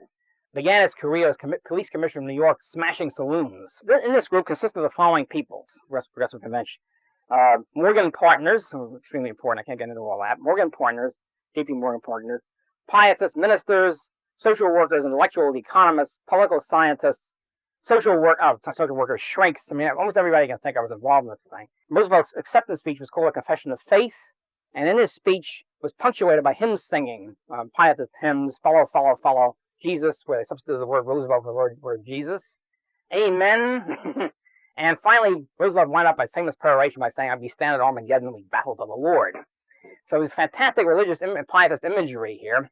began his career as police commissioner in New York, smashing saloons. In this group consisted of the following people, Progressive Convention. Morgan Partners, who were extremely important. I can't get into all that. Morgan Partners, J.P. Morgan Partners, pietist ministers, social workers, intellectuals, economists, political scientists, social workers, shrinks. I mean, almost everybody can think I was involved in this thing. Roosevelt's acceptance speech was called a confession of faith, and in his speech was punctuated by hymn singing, pietist hymns, follow, follow, follow Jesus, where they substituted the word Roosevelt for the word Jesus. Amen. And finally, Roosevelt wound up by famous peroration by saying, "We stand at Armageddon, we battle for the Lord." So it was fantastic religious pietist imagery here.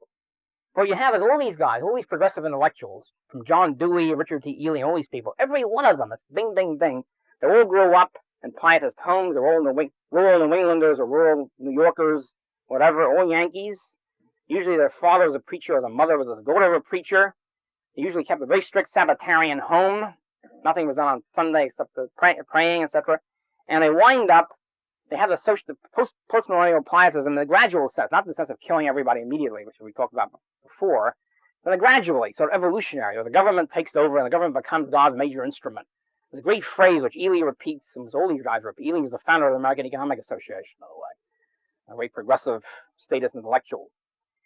What you have is all these guys, all these progressive intellectuals, from John Dewey, Richard T. Ely, all these people, every one of them, it's bing, bing, bing. They all grew up in pietist homes. They're all rural New Englanders or rural New Yorkers, whatever, all Yankees. Usually their father was a preacher or the mother was the daughter of a preacher. They usually kept a very strict Sabbatarian home. Nothing was done on Sunday except the praying, etc. And they wind up, they have the post-millennial pietism, the gradual sense, not the sense of killing everybody immediately, which we talked about before, but the gradually, sort of evolutionary, where the government takes over and the government becomes God's major instrument. There's a great phrase which Ely repeats, and all these guys repeat. Ely was the founder of the American Economic Association, by the way, a very progressive statist intellectual.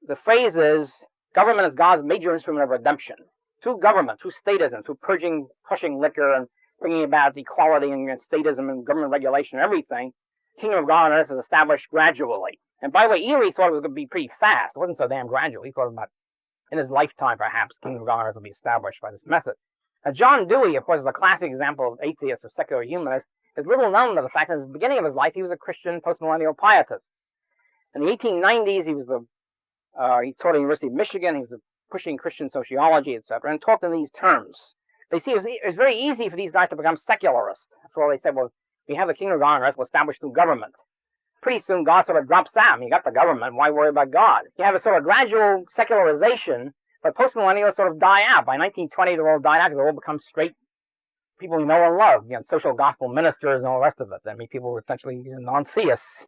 The phrase is, government is God's major instrument of redemption. Through government, through statism, through crushing liquor and bringing about equality and statism and government regulation and everything, the kingdom of God on earth is established gradually. And by the way, Ely thought it was going to be pretty fast. It wasn't so damn gradual. He thought about, in his lifetime perhaps, the kingdom of God on earth will be established by this method. Now, John Dewey, of course, is a classic example of atheist or secular humanist. Is little known to the fact that at the beginning of his life, he was a Christian post-millennial pietist. In the 1890s, he taught at the University of Michigan. He was pushing Christian sociology, etc., and talked in these terms. They see it was very easy for these guys to become secularist. After all, they said, well, we have the kingdom of God on earth, we'll establish through government. Pretty soon, God sort of drops out. I mean, you got the government, why worry about God? You have a sort of gradual secularization, but post-millennials sort of die out. By 1920, they're all died out because they all become straight people we know and love, social gospel ministers and all the rest of it. I mean, people were essentially non-theists.